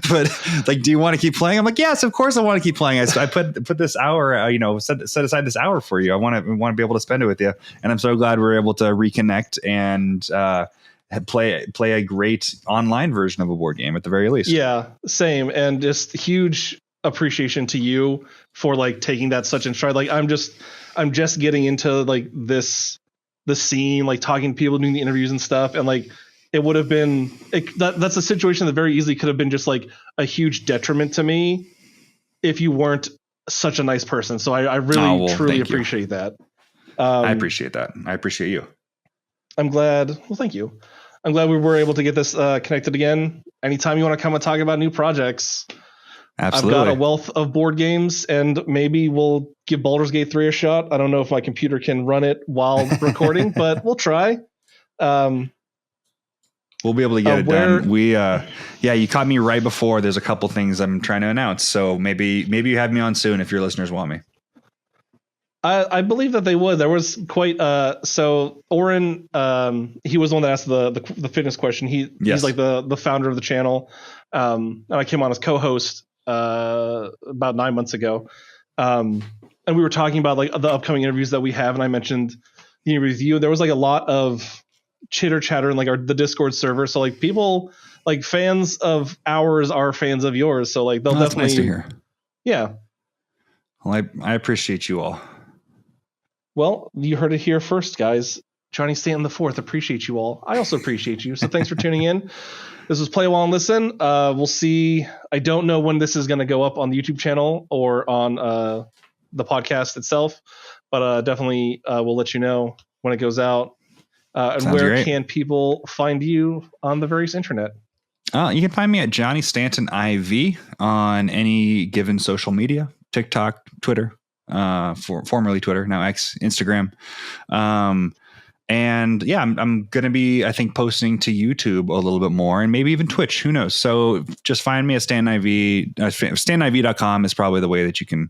But like, do you want to keep playing? I'm like, yes, of course I want to keep playing. I put this hour, set aside this hour for you. I want to be able to spend it with you. And I'm so glad we're able to reconnect and play a great online version of a board game at the very least. Yeah, same. And just huge appreciation to you for like taking that such in stride. Like I'm just getting into like the scene, like talking to people, doing the interviews and stuff. And like, it would have been that's a situation that very easily could have been just like a huge detriment to me if you weren't such a nice person. So I really truly appreciate that. I appreciate that. I appreciate you. I'm glad. Well, thank you. I'm glad we were able to get this connected again. Anytime you want to come and talk about new projects, absolutely. I've got a wealth of board games, and maybe we'll give Baldur's Gate 3 a shot. I don't know if my computer can run it while recording, but we'll try. We'll be able to get it done. You caught me right before. There's a couple things I'm trying to announce. So maybe you have me on soon if your listeners want me. I believe that they would. There was quite so Oren, he was the one that asked the fitness question. He's like the founder of the channel. And I came on as co-host about 9 months ago. And we were talking about like the upcoming interviews that we have, and I mentioned the interview with you. There was like a lot of chitter chatter in like the Discord server. So like people, like fans of ours are fans of yours. So like they'll definitely. That's nice to hear. Yeah. Well, I appreciate you all. Well, you heard it here first, guys. Johnny Stanton IV, appreciate you all. I also appreciate you. So thanks for tuning in. This was Play Awhile and Listen. We'll see. I don't know when this is going to go up on the YouTube channel or on the podcast itself, but definitely we'll let you know when it goes out. And Sounds where great. can people find you on the various internet? You can find me at Johnny Stanton IV on any given social media, TikTok, Twitter, formerly Twitter, now X, Instagram. And yeah, I'm going to be, I think, posting to YouTube a little bit more and maybe even Twitch. Who knows? So just find me at Stanton IV. StantonIV.com is probably the way that you can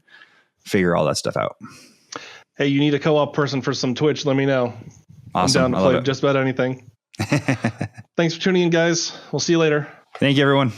figure all that stuff out. Hey, you need a co-op person for some Twitch, let me know. Awesome. I'm down to play just about anything. Thanks for tuning in, guys. We'll see you later. Thank you, everyone.